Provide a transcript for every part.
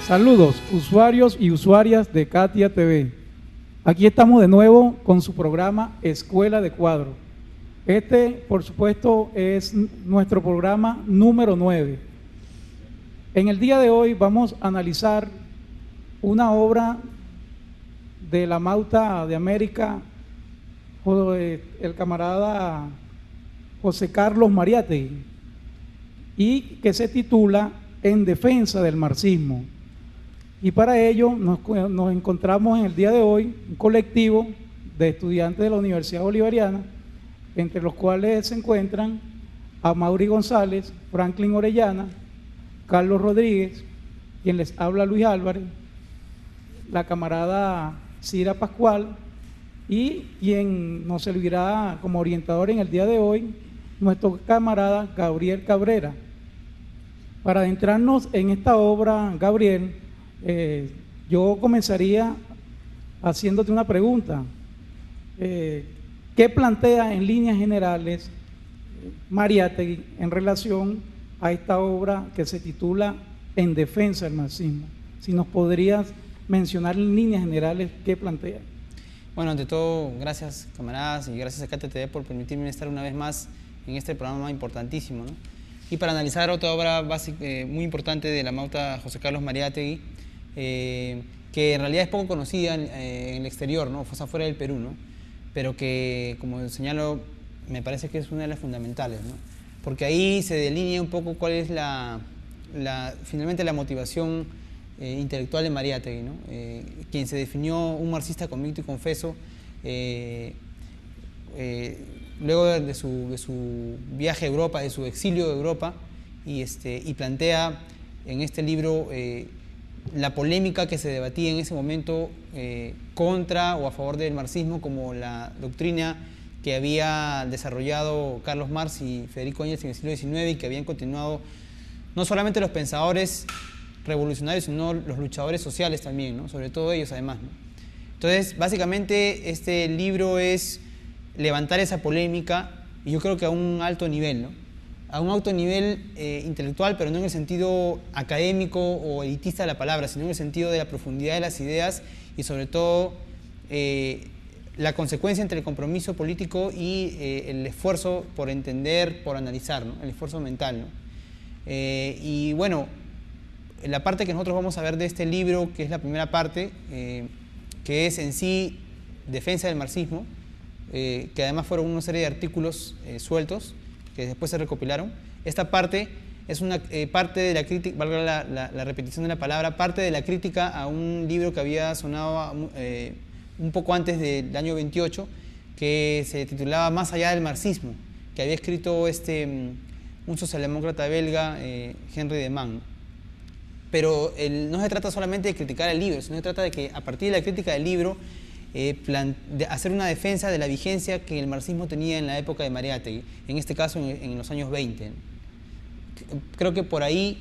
Saludos, usuarios y usuarias de Katia TV. Aquí estamos de nuevo con su programa Escuela de Cuadro. Este, por supuesto, es nuestro programa número 9. En el día de hoy vamos a analizar una obra de la Mauta de América, el camarada José Carlos Mariátegui, y que se titula En defensa del marxismo. Y para ello nos encontramos en el día de hoy un colectivo de estudiantes de la Universidad Bolivariana, entre los cuales se encuentran Amaury González, Franklin Orellana, Carlos Rodríguez, quien les habla Luis Álvarez, la camarada Cira Pascual, y quien nos servirá como orientador en el día de hoy, nuestro camarada Gabriel Cabrera. Para adentrarnos en esta obra, Gabriel, yo comenzaría haciéndote una pregunta. ¿Qué plantea en líneas generales Mariátegui en relación a esta obra que se titula En defensa del marxismo? Si nos podrías mencionar en líneas generales qué plantea. Bueno, ante todo, gracias camaradas y gracias a Katia TV por permitirme estar una vez más en este programa importantísimo, ¿no? Y para analizar otra obra muy importante de la Mauta José Carlos Mariátegui, que en realidad es poco conocida en el exterior, ¿no? O sea, fuera del Perú, ¿no? Pero que, como señalo, me parece que es una de las fundamentales, ¿no? Porque ahí se delinea un poco cuál es finalmente la motivación intelectual de Mariátegui, ¿no? Quien se definió un marxista convicto y confeso, luego de su viaje a Europa, de su exilio de Europa, y plantea en este libro la polémica que se debatía en ese momento contra o a favor del marxismo, como la doctrina que había desarrollado Carlos Marx y Federico Engels en el siglo XIX, y que habían continuado no solamente los pensadores revolucionarios, sino los luchadores sociales también, ¿no? Sobre todo ellos además, ¿no? Entonces, básicamente este libro es levantar esa polémica, y yo creo que a un alto nivel, ¿no? A un alto nivel intelectual, pero no en el sentido académico o elitista de la palabra, sino en el sentido de la profundidad de las ideas y sobre todo la consecuencia entre el compromiso político y el esfuerzo por entender, por analizar, ¿no? El esfuerzo mental, ¿no? Y bueno, la parte que nosotros vamos a ver de este libro, que es la primera parte, que es en sí defensa del marxismo, que además fueron una serie de artículos sueltos que después se recopilaron. Esta parte es una parte de la crítica, valga la repetición de la palabra, parte de la crítica a un libro que había sonado un poco antes del año 28, que se titulaba Más allá del marxismo, que había escrito un socialdemócrata belga, Henry de Man. Pero no se trata solamente de criticar el libro, sino se trata de que a partir de la crítica del libro de hacer una defensa de la vigencia que el marxismo tenía en la época de Mariátegui, en este caso en los años 20. Creo que por ahí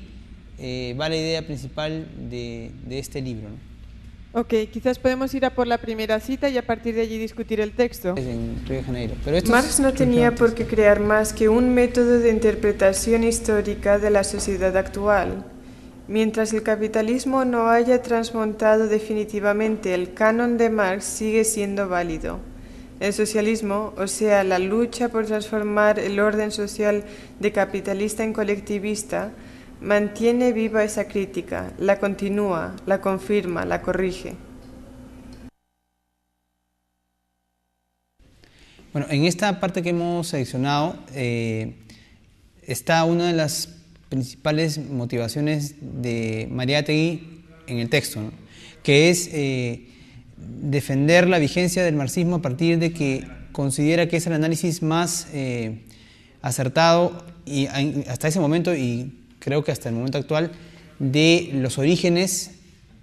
va la idea principal de este libro, ¿no? Ok, quizás podemos ir a por la primera cita y a partir de allí discutir el texto. Es en Río de Janeiro. Pero Marx no tenía por qué crear más que un método de interpretación histórica de la sociedad actual. Mientras el capitalismo no haya transmontado definitivamente el canon de Marx, sigue siendo válido. El socialismo, o sea, la lucha por transformar el orden social de capitalista en colectivista, mantiene viva esa crítica, la continúa, la confirma, la corrige. Bueno, en esta parte que hemos seleccionado está una de las principales motivaciones de Mariátegui en el texto, ¿no? Que es defender la vigencia del marxismo a partir de que considera que es el análisis más acertado y hasta ese momento, y creo que hasta el momento actual, de los orígenes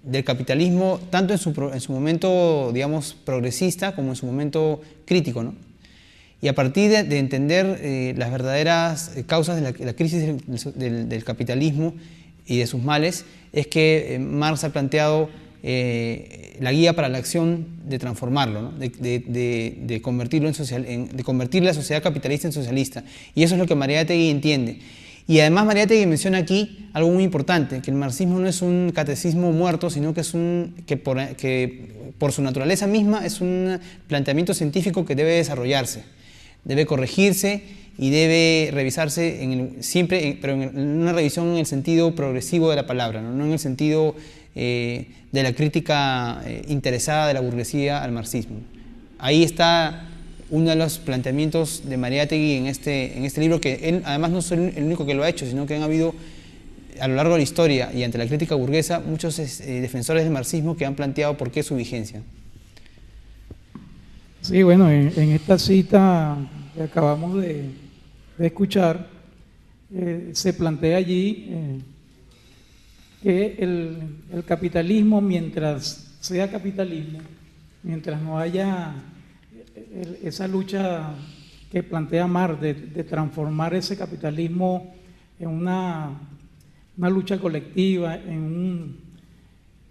del capitalismo, tanto en su momento, digamos, progresista como en su momento crítico, ¿no? Y a partir de entender las verdaderas causas de la crisis del capitalismo y de sus males, es que Marx ha planteado la guía para la acción de transformarlo, ¿no? de convertirlo de convertir la sociedad capitalista en socialista. Y eso es lo que Mariátegui entiende. Y además Mariátegui menciona aquí algo muy importante, que el marxismo no es un catecismo muerto, sino que es que por su naturaleza misma es un planteamiento científico que debe desarrollarse, debe corregirse y debe revisarse siempre, pero en una revisión en el sentido progresivo de la palabra, no en el sentido de la crítica interesada de la burguesía al marxismo. Ahí está uno de los planteamientos de Mariátegui en este libro, que él además no es el único que lo ha hecho, sino que han habido a lo largo de la historia y ante la crítica burguesa muchos defensores del marxismo que han planteado por qué su vigencia. Sí, bueno, en esta cita que acabamos de escuchar, se plantea allí que el capitalismo, mientras sea capitalismo, mientras no haya esa lucha que plantea Marx de transformar ese capitalismo en una lucha colectiva, en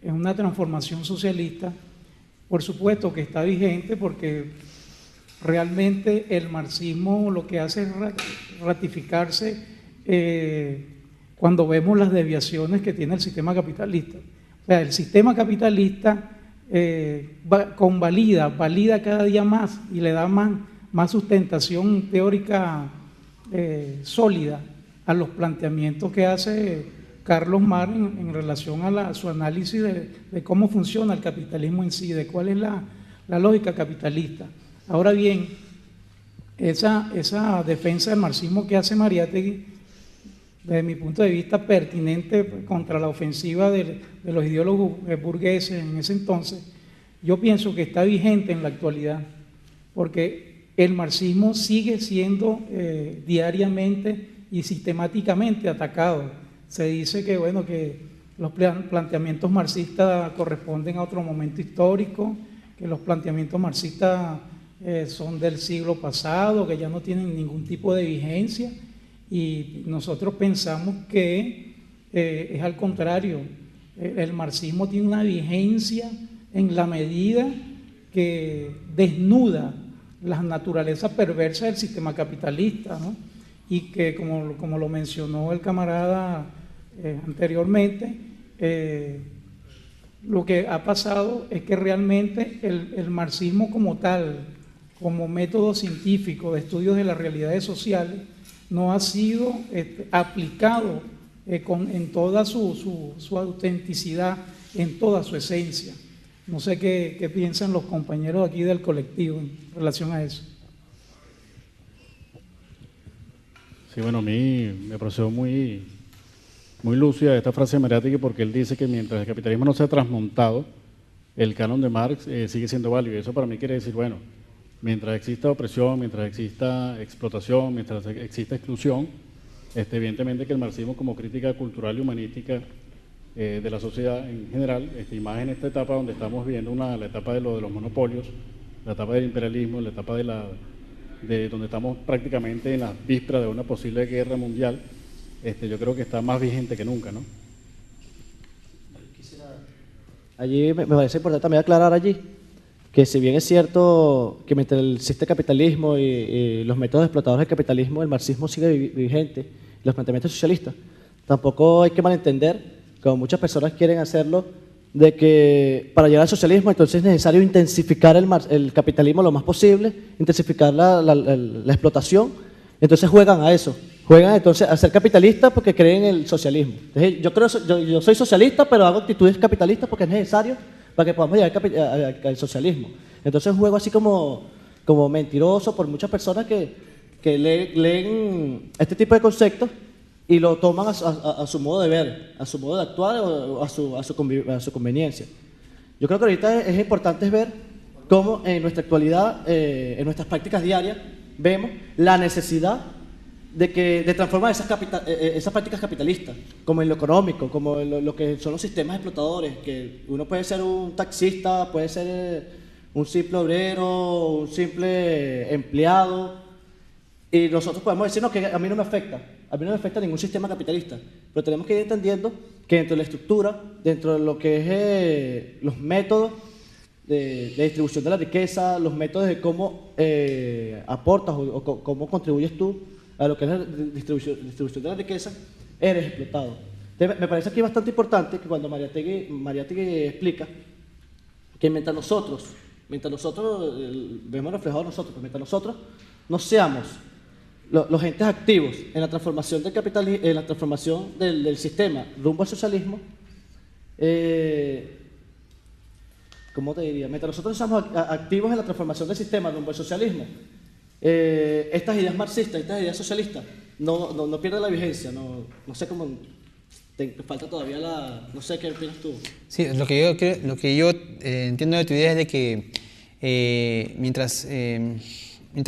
una transformación socialista, por supuesto que está vigente, porque realmente el marxismo lo que hace es ratificarse cuando vemos las desviaciones que tiene el sistema capitalista. O sea, el sistema capitalista valida cada día más y le da más sustentación teórica sólida a los planteamientos que hace Carlos Marx en relación a su análisis de cómo funciona el capitalismo en sí, de cuál es la lógica capitalista. Ahora bien, esa defensa del marxismo que hace Mariátegui, desde mi punto de vista pertinente contra la ofensiva de los ideólogos burgueses en ese entonces, yo pienso que está vigente en la actualidad, porque el marxismo sigue siendo diariamente y sistemáticamente atacado. Se dice que, bueno, que los planteamientos marxistas corresponden a otro momento histórico, que los planteamientos marxistas son del siglo pasado, que ya no tienen ningún tipo de vigencia, y nosotros pensamos que es al contrario. El marxismo tiene una vigencia en la medida que desnuda las naturalezas perversas del sistema capitalista, ¿no? Y que, como lo mencionó el camarada anteriormente, lo que ha pasado es que realmente el marxismo como tal, como método científico de estudios de las realidades sociales, no ha sido aplicado en toda su autenticidad, en toda su esencia. No sé qué piensan los compañeros aquí del colectivo en relación a eso. Sí, bueno, a mí me pareció muy lúcida esta frase de Mariátegui, porque él dice que mientras el capitalismo no sea transmontado, el canon de Marx sigue siendo válido. Y eso para mí quiere decir, bueno, mientras exista opresión, mientras exista explotación, mientras exista exclusión, evidentemente que el marxismo como crítica cultural y humanística de la sociedad en general, y más en esta etapa donde estamos viendo la etapa de los monopolios, la etapa del imperialismo, la etapa de donde estamos prácticamente en las vísperas de una posible guerra mundial, yo creo que está más vigente que nunca, ¿no? Allí me parece importante también aclarar allí que si bien es cierto que mientras existe el capitalismo y los métodos explotadores del capitalismo, el marxismo sigue vigente, los planteamientos socialistas, tampoco hay que malentender, como muchas personas quieren hacerlo, de que para llegar al socialismo entonces es necesario intensificar el capitalismo lo más posible, intensificar la explotación, entonces juegan a eso, juegan entonces a ser capitalistas porque creen en el socialismo. Entonces, yo soy socialista, pero hago actitudes capitalistas porque es necesario para que podamos llegar al socialismo. Entonces es un juego así como mentiroso por muchas personas que leen este tipo de conceptos y lo toman a su modo de ver, a su modo de actuar o a su conveniencia. Yo creo que ahorita es importante ver cómo en nuestra actualidad, en nuestras prácticas diarias, vemos la necesidad de transformar esas prácticas capitalistas, como en lo económico, como en lo que son los sistemas explotadores, que uno puede ser un taxista, puede ser un simple obrero, un simple empleado, y nosotros podemos decir, no, que a mí no me afecta ningún sistema capitalista, pero tenemos que ir entendiendo que dentro de la estructura, dentro de lo que es los métodos de distribución de la riqueza, los métodos de cómo aportas o cómo contribuyes tú a lo que es la distribución de la riqueza, eres explotado. Entonces, me parece aquí bastante importante que cuando Mariátegui explica que mientras nosotros vemos reflejado nosotros, pero mientras nosotros no seamos los entes activos en la transformación del capitalismo, en la transformación del sistema rumbo al socialismo, ¿cómo te diría? Mientras nosotros seamos activos en la transformación del sistema rumbo al socialismo, estas ideas marxistas, estas ideas socialistas, no pierden la vigencia, no sé cómo, te falta todavía no sé qué opinas tú. Sí, lo que yo entiendo de tu idea es de que mientras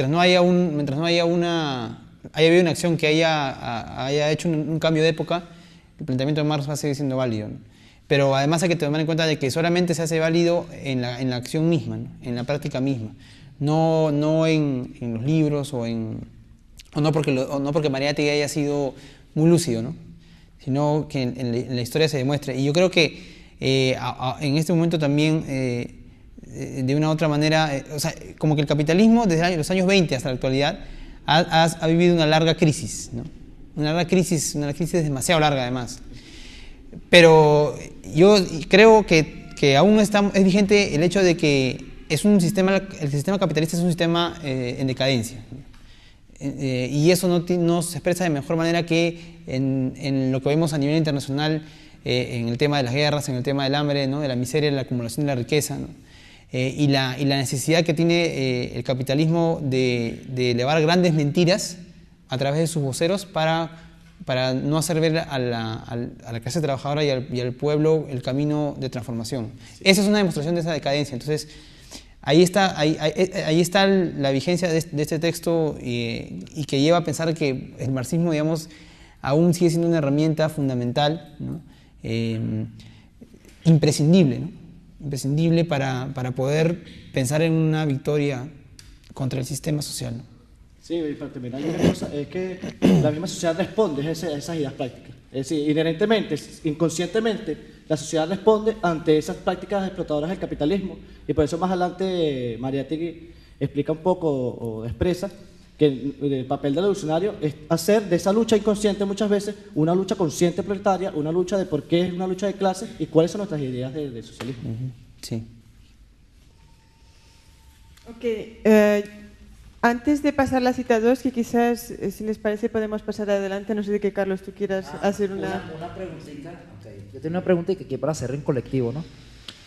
no haya habido una acción que haya hecho un cambio de época, el planteamiento de Marx va a seguir siendo válido, ¿no? Pero además hay que tomar en cuenta de que solamente se hace válido en la acción misma, ¿no? En la práctica misma, no en los libros o no porque Mariátegui haya sido muy lúcido, ¿no? Sino que en la historia se demuestre. Y yo creo que en este momento también, de una u otra manera, o sea, como que el capitalismo desde los años 20 hasta la actualidad ha vivido una larga crisis, ¿no? Una crisis demasiado larga además. Pero yo creo que aún es vigente el hecho de que el sistema capitalista es un sistema en decadencia. Y eso no se expresa de mejor manera que en lo que vemos a nivel internacional, en el tema de las guerras, en el tema del hambre, ¿no? De la miseria, de la acumulación de la riqueza, ¿no? Y la necesidad que tiene el capitalismo de elevar grandes mentiras a través de sus voceros para no hacer ver a la clase trabajadora y al pueblo el camino de transformación. Sí. Esa es una demostración de esa decadencia. Entonces, ahí está la vigencia de este texto y que lleva a pensar que el marxismo, digamos, aún sigue siendo una herramienta fundamental, ¿no? Imprescindible, ¿no? Imprescindible para poder pensar en una victoria contra el sistema social, ¿no? Sí, y para terminar, hay una cosa, es que la misma sociedad responde a esas ideas prácticas. Es decir, inherentemente, inconscientemente, la sociedad responde ante esas prácticas explotadoras del capitalismo, y por eso más adelante Mariátegui explica un poco o expresa que el papel del revolucionario es hacer de esa lucha inconsciente muchas veces una lucha consciente proletaria, una lucha de por qué es una lucha de clases y cuáles son nuestras ideas de socialismo. Sí. Ok, antes de pasar la cita 2, que quizás, si les parece, podemos pasar adelante. No sé de qué, Carlos, tú quieras hacer una preguntita. Okay. Yo tengo una pregunta que para hacer en colectivo, ¿no?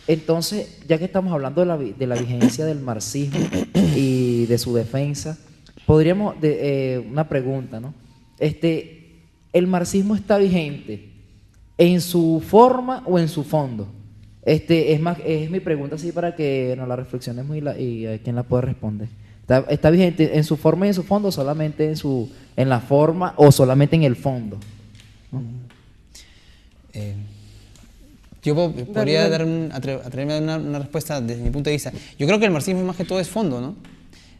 Entonces, ya que estamos hablando de la vigencia del marxismo y de su defensa, podríamos, una pregunta, ¿no? ¿El marxismo está vigente en su forma o en su fondo? Es mi pregunta así para que nos la reflexionemos y quién la puede responder. ¿Está vigente en su forma y en su fondo, solamente en la forma o solamente en el fondo? ¿No? Yo podría atreverme a dar una respuesta desde mi punto de vista. Yo creo que el marxismo más que todo es fondo, ¿no?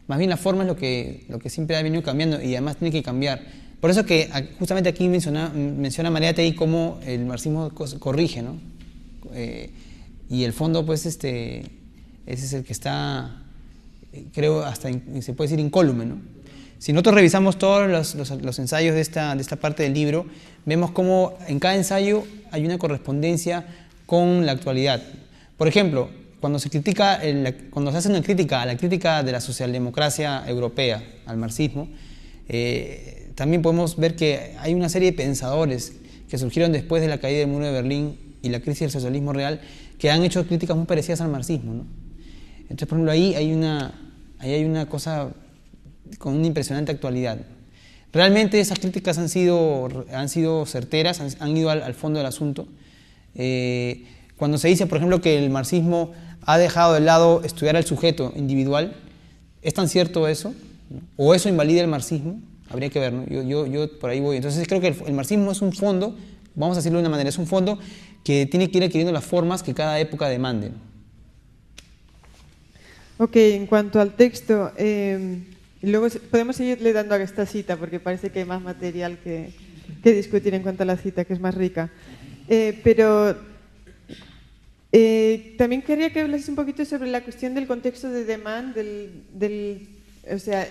Más bien la forma es lo que siempre ha venido cambiando y además tiene que cambiar. Por eso que justamente aquí menciona Mariátegui cómo el marxismo corrige, ¿no? Y el fondo, pues, ese es el que está, creo, hasta se puede decir incólume, ¿no? Si nosotros revisamos todos los ensayos de esta parte del libro, vemos cómo en cada ensayo hay una correspondencia con la actualidad. Por ejemplo, cuando se hace una crítica a la crítica de la socialdemocracia europea, al marxismo, también podemos ver que hay una serie de pensadores que surgieron después de la caída del muro de Berlín y la crisis del socialismo real, que han hecho críticas muy parecidas al marxismo, ¿no? Entonces, por ejemplo, ahí hay una cosa con una impresionante actualidad. Realmente esas críticas han sido certeras, han ido al fondo del asunto. Cuando se dice, por ejemplo, que el marxismo ha dejado de lado estudiar al sujeto individual, ¿es tan cierto eso? ¿O eso invalida el marxismo? Habría que ver, ¿no? Yo por ahí voy. Entonces creo que el marxismo es un fondo, vamos a decirlo de una manera, es un fondo que tiene que ir adquiriendo las formas que cada época demande. Ok, en cuanto al texto, luego podemos seguirle dando a esta cita porque parece que hay más material que discutir en cuanto a la cita, que es más rica. Pero también quería que hablases un poquito sobre la cuestión del contexto de Demand, del o sea,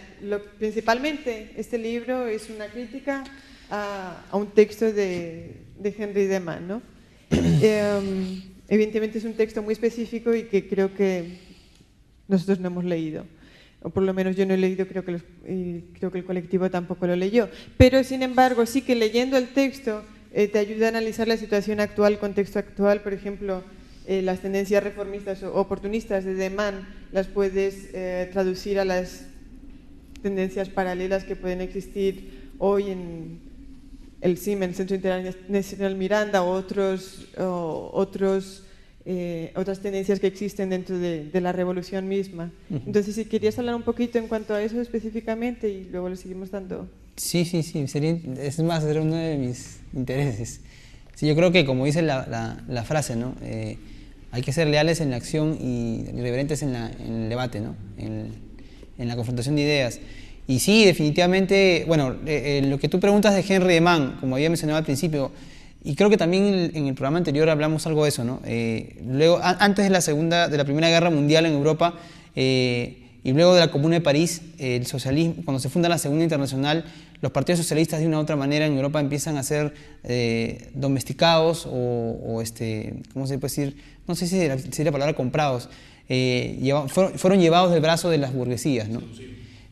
principalmente este libro es una crítica a un texto de Henry de Man, ¿no? Evidentemente es un texto muy específico y que creo que nosotros no hemos leído, o por lo menos yo no he leído, creo que el colectivo tampoco lo leyó, pero sin embargo sí que leyendo el texto te ayuda a analizar la situación actual, el contexto actual. Por ejemplo, las tendencias reformistas o oportunistas de Man las puedes traducir a las tendencias paralelas que pueden existir hoy en el CIM, el Centro Internacional Miranda, o otras tendencias que existen dentro de la revolución misma. Entonces, si querías hablar un poquito en cuanto a eso específicamente y luego le seguimos dando. Sí, es más, era uno de mis intereses. Sí, yo creo que, como dice la frase, ¿no? Hay que ser leales en la acción y irreverentes en el debate, ¿no? En la confrontación de ideas. Y sí, definitivamente, bueno, lo que tú preguntas de Henry de Man, como había mencionado al principio, y creo que también en el programa anterior hablamos algo de eso, ¿no? Luego, antes de la Primera Guerra Mundial en Europa, y luego de la Comuna de París, el socialismo, cuando se funda la Segunda Internacional, los partidos socialistas de una u otra manera en Europa empiezan a ser domesticados o ¿cómo se puede decir? No sé si es la palabra comprados. Fueron llevados del brazo de las burguesías, ¿no?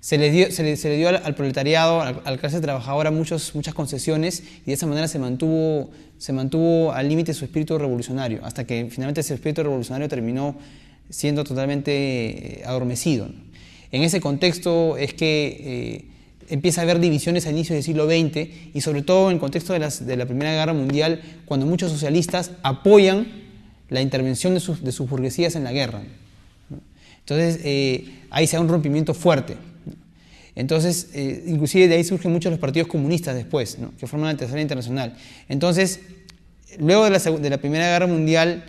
Se le dio al proletariado, a la clase trabajadora, muchas concesiones, y de esa manera se mantuvo al límite su espíritu revolucionario, hasta que finalmente ese espíritu revolucionario terminó siendo totalmente adormecido, ¿no? En ese contexto es que empieza a haber divisiones a inicios del siglo XX, y sobre todo en el contexto de la Primera Guerra Mundial, cuando muchos socialistas apoyan la intervención de sus burguesías en la guerra, ¿no? Entonces ahí se da un rompimiento fuerte. Entonces, inclusive de ahí surgen muchos los partidos comunistas después, ¿no? Que forman la Tercera Internacional. Entonces, luego de la Primera Guerra Mundial,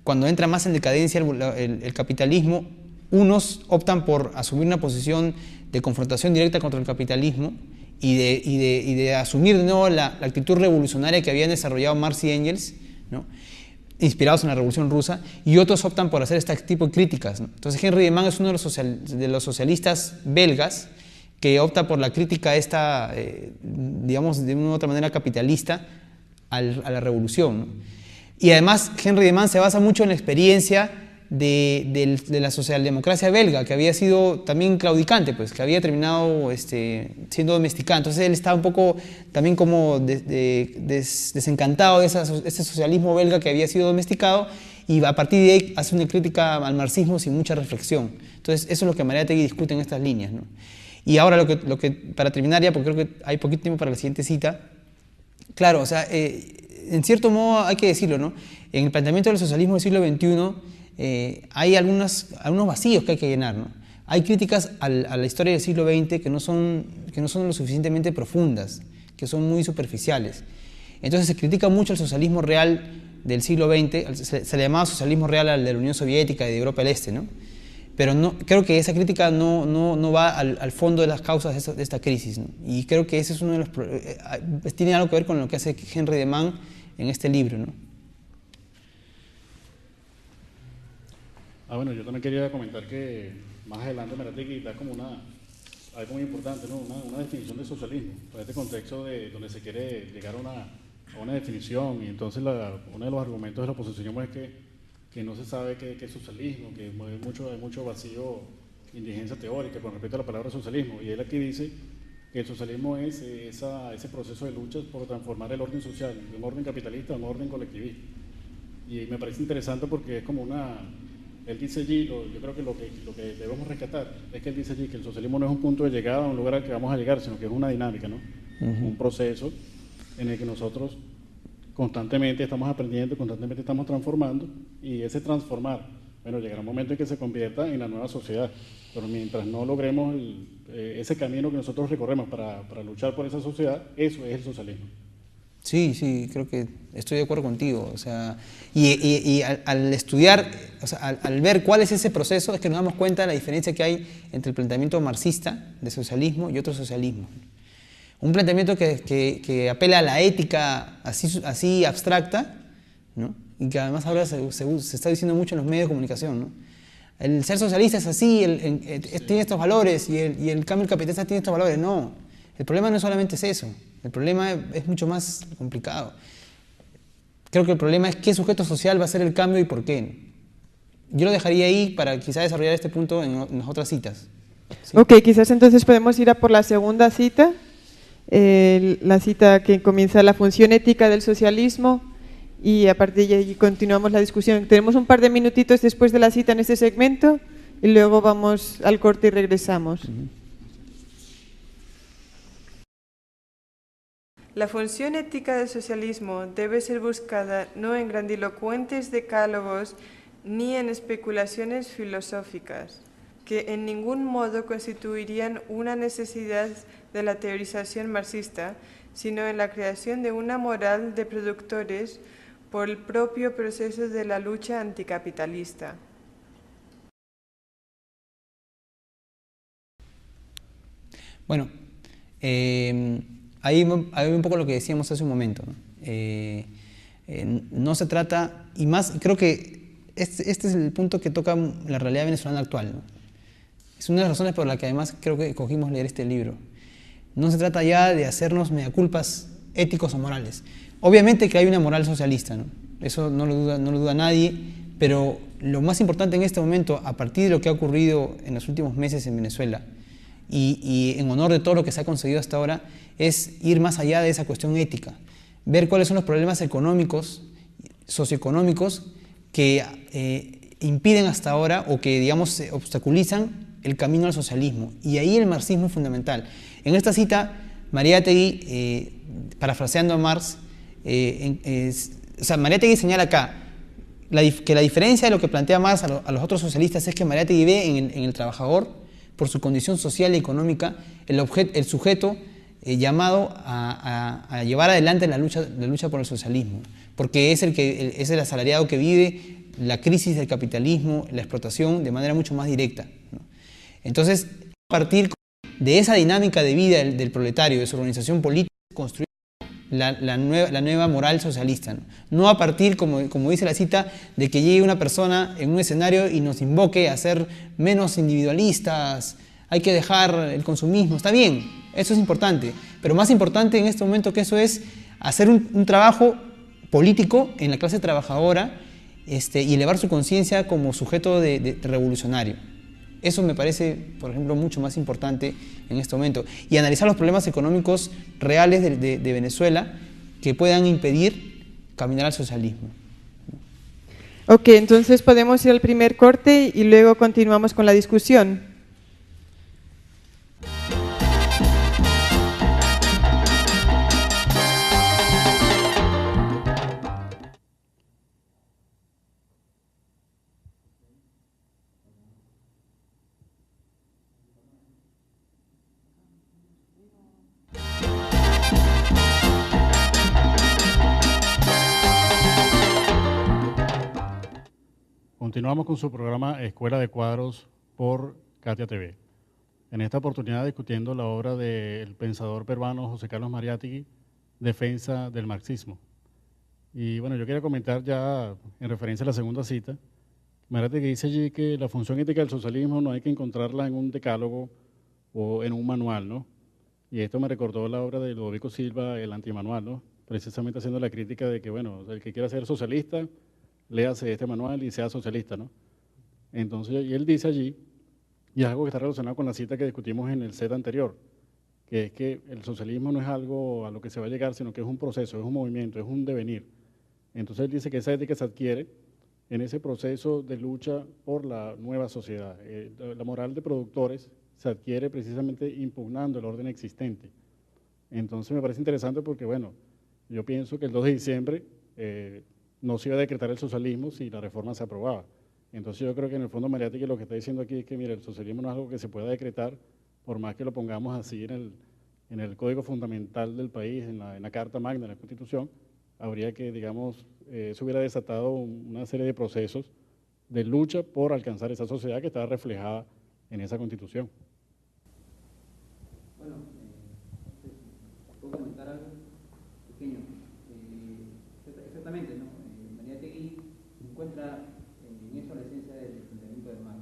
cuando entra más en decadencia el capitalismo, unos optan por asumir una posición de confrontación directa contra el capitalismo y de asumir de nuevo la actitud revolucionaria que habían desarrollado Marx y Engels, ¿no? Inspirados en la Revolución Rusa, y otros optan por hacer este tipo de críticas, ¿no? Entonces, Henry de Man es uno de los socialistas belgas que opta por la crítica digamos, de una u otra manera capitalista a la revolución, ¿no? Y además, Henry de Man se basa mucho en la experiencia de la socialdemocracia belga, que había sido también claudicante, pues, que había terminado siendo domesticada. Entonces él estaba un poco también como desencantado de ese socialismo belga que había sido domesticado, y a partir de ahí hace una crítica al marxismo sin mucha reflexión. Entonces eso es lo que Mariátegui discute en estas líneas, ¿no? Y ahora lo que para terminar ya, porque creo que hay poquito tiempo para la siguiente cita, claro, o sea, en cierto modo hay que decirlo, ¿no? En el planteamiento del socialismo del siglo XXI hay algunos vacíos que hay que llenar, ¿no? Hay críticas a la historia del siglo XX que no son lo suficientemente profundas, que son muy superficiales. Entonces se critica mucho el socialismo real del siglo XX, se le llamaba socialismo real al de la Unión Soviética y de Europa del Este, ¿no? Pero creo que esa crítica no va al fondo de las causas de esta crisis, ¿no? Y creo que ese es uno de los tiene algo que ver con lo que hace Henry de Man en este libro, ¿no? Bueno, yo también quería comentar que más adelante Mariátegui da como algo muy importante, ¿no? Una definición de socialismo, para este contexto donde se quiere llegar a una definición, y entonces uno de los argumentos de la oposición es que no se sabe qué es socialismo, que hay mucho vacío, indigencia teórica con respecto a la palabra socialismo, y él aquí dice que el socialismo es ese proceso de lucha por transformar el orden social de un orden capitalista a un orden colectivista. Y me parece interesante porque es como él dice allí, yo creo que lo que debemos rescatar es que él dice allí que el socialismo no es un punto de llegada a un lugar al que vamos a llegar, sino que es una dinámica, ¿no? Un proceso en el que nosotros constantemente estamos aprendiendo, constantemente estamos transformando, y ese transformar, bueno, llegará un momento en que se convierta en la nueva sociedad, pero mientras no logremos ese camino que nosotros recorremos para luchar por esa sociedad, eso es el socialismo. Sí, creo que estoy de acuerdo contigo, o sea, y al estudiar, o sea, al ver cuál es ese proceso, es que nos damos cuenta de la diferencia que hay entre el planteamiento marxista de socialismo y otro socialismo. Un planteamiento que apela a la ética así abstracta, ¿no? Y que además ahora se está diciendo mucho en los medios de comunicación, ¿no? el ser socialista es así, tiene estos valores y el cambio capitalista tiene estos valores. No, el problema no solamente es eso, el problema es mucho más complicado. Creo que el problema es qué sujeto social va a hacer el cambio y por qué. Yo lo dejaría ahí para quizá desarrollar este punto en las otras citas. ¿Sí? Ok, quizás entonces podemos ir a por la segunda cita, la cita que comienza la función ética del socialismo, y a partir de allí continuamos la discusión. Tenemos un par de minutitos después de la cita en este segmento y luego vamos al corte y regresamos. La función ética del socialismo debe ser buscada no en grandilocuentes decálogos ni en especulaciones filosóficas, que en ningún modo constituirían una necesidad de la teorización marxista, sino en la creación de una moral de productores por el propio proceso de la lucha anticapitalista. Bueno, ahí un poco lo que decíamos hace un momento, ¿no? No se trata, y más, creo que este es el punto que toca la realidad venezolana actual, ¿no? Es una de las razones por las que además creo que escogimos leer este libro. No se trata ya de hacernos meaculpas éticos o morales. Obviamente que hay una moral socialista, ¿no? Eso no lo duda nadie, pero lo más importante en este momento, a partir de lo que ha ocurrido en los últimos meses en Venezuela, y en honor de todo lo que se ha conseguido hasta ahora, es ir más allá de esa cuestión ética, ver cuáles son los problemas económicos, socioeconómicos, que impiden hasta ahora o que, digamos, obstaculizan el camino al socialismo. Y ahí el marxismo es fundamental. En esta cita, Mariátegui, parafraseando a Marx, Mariátegui señala acá que la diferencia de lo que plantea Marx a los otros socialistas es que Mariátegui ve en el trabajador, por su condición social y económica, el sujeto llamado a llevar adelante la lucha por el socialismo, porque es el asalariado que vive la crisis del capitalismo, la explotación de manera mucho más directa, ¿no? Entonces, a partir de esa dinámica de vida del proletario, de su organización política, construir la nueva moral socialista, ¿no? No a partir, como dice la cita, de que llegue una persona en un escenario y nos invoque a ser menos individualistas, hay que dejar el consumismo. Está bien, eso es importante, pero más importante en este momento que eso es hacer un trabajo político en la clase trabajadora y elevar su conciencia como sujeto de revolucionario. Eso me parece, por ejemplo, mucho más importante en este momento. Y analizar los problemas económicos reales de Venezuela que puedan impedir caminar al socialismo. Ok, entonces podemos ir al primer corte y luego continuamos con la discusión. Continuamos con su programa Escuela de Cuadros por Katia TV. En esta oportunidad discutiendo la obra del pensador peruano José Carlos Mariátegui, Defensa del Marxismo. Y bueno, yo quería comentar ya en referencia a la segunda cita, Mariátegui dice allí que la función ética del socialismo no hay que encontrarla en un decálogo o en un manual, ¿no? Y esto me recordó la obra de Ludovico Silva, El Antimanual, ¿no? Precisamente haciendo la crítica de que, bueno, el que quiera ser socialista, léase este manual y sea socialista, ¿no? Entonces, y él dice allí, y es algo que está relacionado con la cita que discutimos en el set anterior, que es que el socialismo no es algo a lo que se va a llegar, sino que es un proceso, es un movimiento, es un devenir. Entonces él dice que esa ética se adquiere en ese proceso de lucha por la nueva sociedad. La moral de productores se adquiere precisamente impugnando el orden existente. Entonces me parece interesante porque, bueno, yo pienso que el 2 de diciembre no se iba a decretar el socialismo si la reforma se aprobaba. Entonces yo creo que en el fondo Mariátegui lo que está diciendo aquí es que, mira, el socialismo no es algo que se pueda decretar, por más que lo pongamos así en el código fundamental del país, en la Carta Magna, en la Constitución, habría que, digamos, se hubiera desatado una serie de procesos de lucha por alcanzar esa sociedad que estaba reflejada en esa Constitución. Bueno, ¿puedo comentar algo pequeño? Exactamente, ¿no? Mariátegui encuentra en eso la esencia del planteamiento de Marx.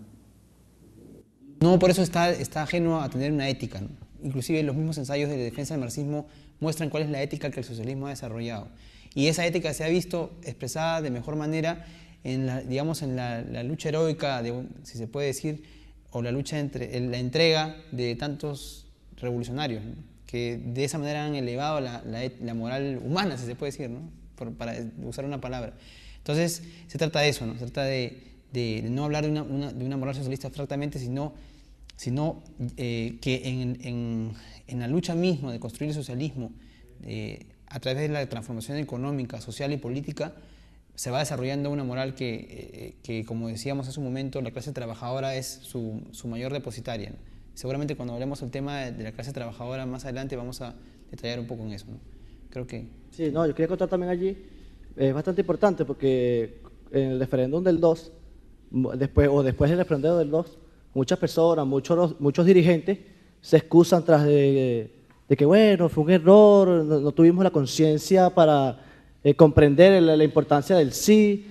no por eso está ajeno a tener una ética, ¿no? Inclusive los mismos ensayos de defensa del marxismo muestran cuál es la ética que el socialismo ha desarrollado. Y esa ética se ha visto expresada de mejor manera en la lucha heroica, si se puede decir, o la lucha en la entrega de tantos revolucionarios, ¿no? Que de esa manera han elevado la moral humana, si se puede decir, ¿no? Para usar una palabra. Entonces, se trata de eso, ¿no? Se trata de no hablar de una moral socialista abstractamente, sino que en la lucha misma de construir el socialismo, a través de la transformación económica, social y política, se va desarrollando una moral que como decíamos hace un momento, la clase trabajadora es su mayor depositaria, ¿no? Seguramente cuando hablemos del tema de la clase trabajadora más adelante vamos a detallar un poco en eso, ¿no? Creo que... Sí, no, yo quería contar también allí, es bastante importante porque en el referéndum del 2, después del referéndum del 2, muchas personas, muchos dirigentes se excusan tras de que, bueno, fue un error, no tuvimos la conciencia para comprender la importancia del sí,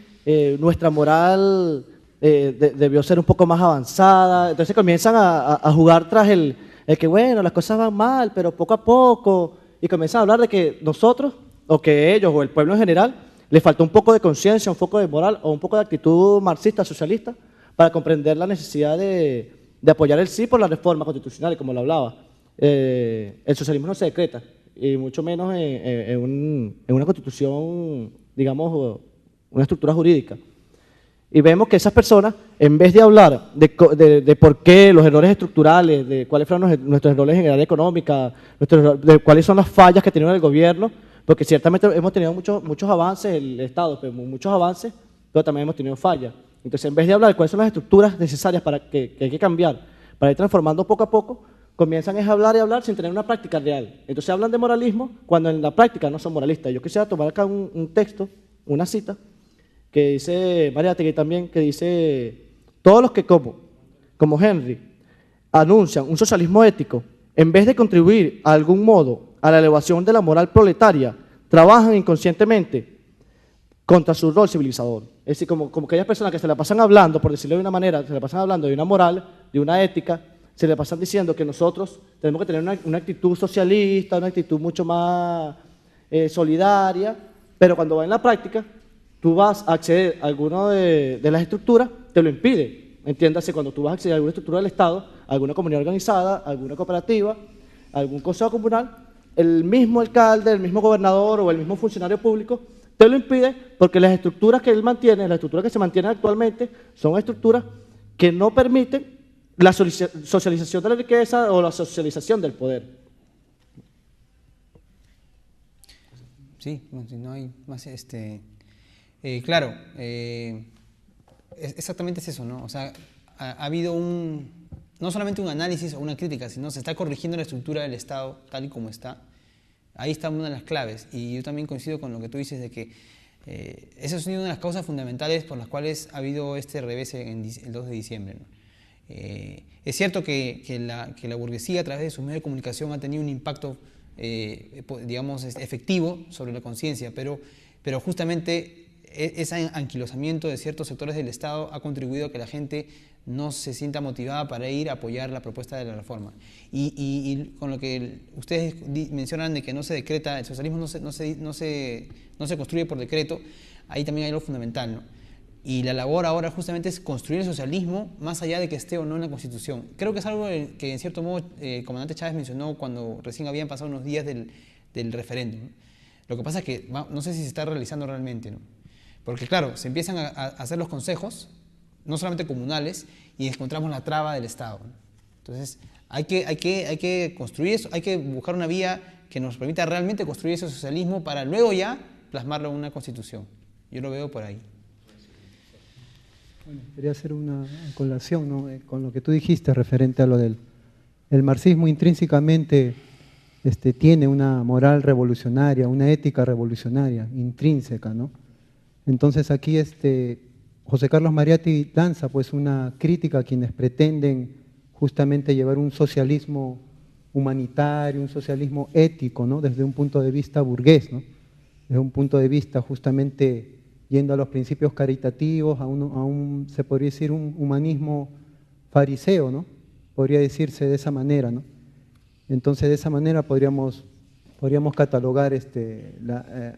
nuestra moral debió ser un poco más avanzada. Entonces comienzan a jugar tras el que, bueno, las cosas van mal, pero poco a poco, y comienzan a hablar de que nosotros, o que ellos, o el pueblo en general, les faltó un poco de conciencia, un poco de moral, o un poco de actitud marxista, socialista, para comprender la necesidad de apoyar el sí por la reforma constitucional, y como lo hablaba. El socialismo no se decreta, y mucho menos en una constitución, digamos, una estructura jurídica. Y vemos que esas personas, en vez de hablar de por qué los errores estructurales, de cuáles fueron nuestros errores en el área económica, de cuáles son las fallas que tiene el gobierno, porque ciertamente hemos tenido muchos avances, el Estado, pero muchos avances, pero también hemos tenido fallas. Entonces, en vez de hablar de cuáles son las estructuras necesarias que hay que cambiar, para ir transformando poco a poco, comienzan a hablar y hablar sin tener una práctica real. Entonces hablan de moralismo cuando en la práctica no son moralistas. Yo quisiera tomar acá un texto, una cita, que dice Mariátegui también, que dice: todos los que como Henry, anuncian un socialismo ético, en vez de contribuir a algún modo a la elevación de la moral proletaria, trabajan inconscientemente contra su rol civilizador. Es decir, como aquellas personas que se la pasan hablando, por decirlo de una manera, se la pasan hablando de una moral, de una ética, se le pasan diciendo que nosotros tenemos que tener una actitud socialista, una actitud mucho más solidaria, pero cuando va en la práctica, tú vas a acceder a alguna de las estructuras, te lo impide. Entiéndase, cuando tú vas a acceder a alguna estructura del Estado, a alguna comunidad organizada, a alguna cooperativa, a algún consejo comunal, el mismo alcalde, el mismo gobernador o el mismo funcionario público te lo impide porque las estructuras que él mantiene, las estructuras que se mantienen actualmente, son estructuras que no permiten la socialización de la riqueza o la socialización del poder. Sí, si no hay más, claro, exactamente es eso, ¿no? O sea, ha habido no solamente un análisis o una crítica, sino se está corrigiendo la estructura del Estado tal y como está. Ahí está una de las claves, y yo también coincido con lo que tú dices de que esa es una de las causas fundamentales por las cuales ha habido este revés el 2 de diciembre, ¿no? Es cierto que la burguesía a través de sus medios de comunicación ha tenido un impacto, digamos, efectivo sobre la conciencia, pero justamente ese anquilosamiento de ciertos sectores del Estado ha contribuido a que la gente no se sienta motivada para ir a apoyar la propuesta de la reforma. Y con lo que ustedes mencionan de que no se decreta, el socialismo no se construye por decreto, ahí también hay lo fundamental, ¿no? Y la labor ahora justamente es construir el socialismo más allá de que esté o no en la Constitución. Creo que es algo que en cierto modo el comandante Chávez mencionó cuando recién habían pasado unos días del referéndum, ¿no? Lo que pasa es que no sé si se está realizando realmente, ¿no? Porque claro, se empiezan a hacer los consejos, no solamente comunales, y encontramos la traba del Estado, ¿no? Entonces hay que construir eso, hay que buscar una vía que nos permita realmente construir ese socialismo para luego ya plasmarlo en una Constitución. Yo lo veo por ahí. Bueno, quería hacer una colación, ¿no? Con lo que tú dijiste referente a lo del el marxismo intrínsecamente tiene una moral revolucionaria, una ética revolucionaria, intrínseca, ¿no? Entonces aquí José Carlos Mariátegui lanza pues una crítica a quienes pretenden justamente llevar un socialismo humanitario, un socialismo ético, ¿no? Desde un punto de vista burgués, ¿no? Desde un punto de vista justamente yendo a los principios caritativos, a un se podría decir un humanismo fariseo, ¿no? podría decirse de esa manera, ¿no? Entonces, de esa manera podríamos catalogar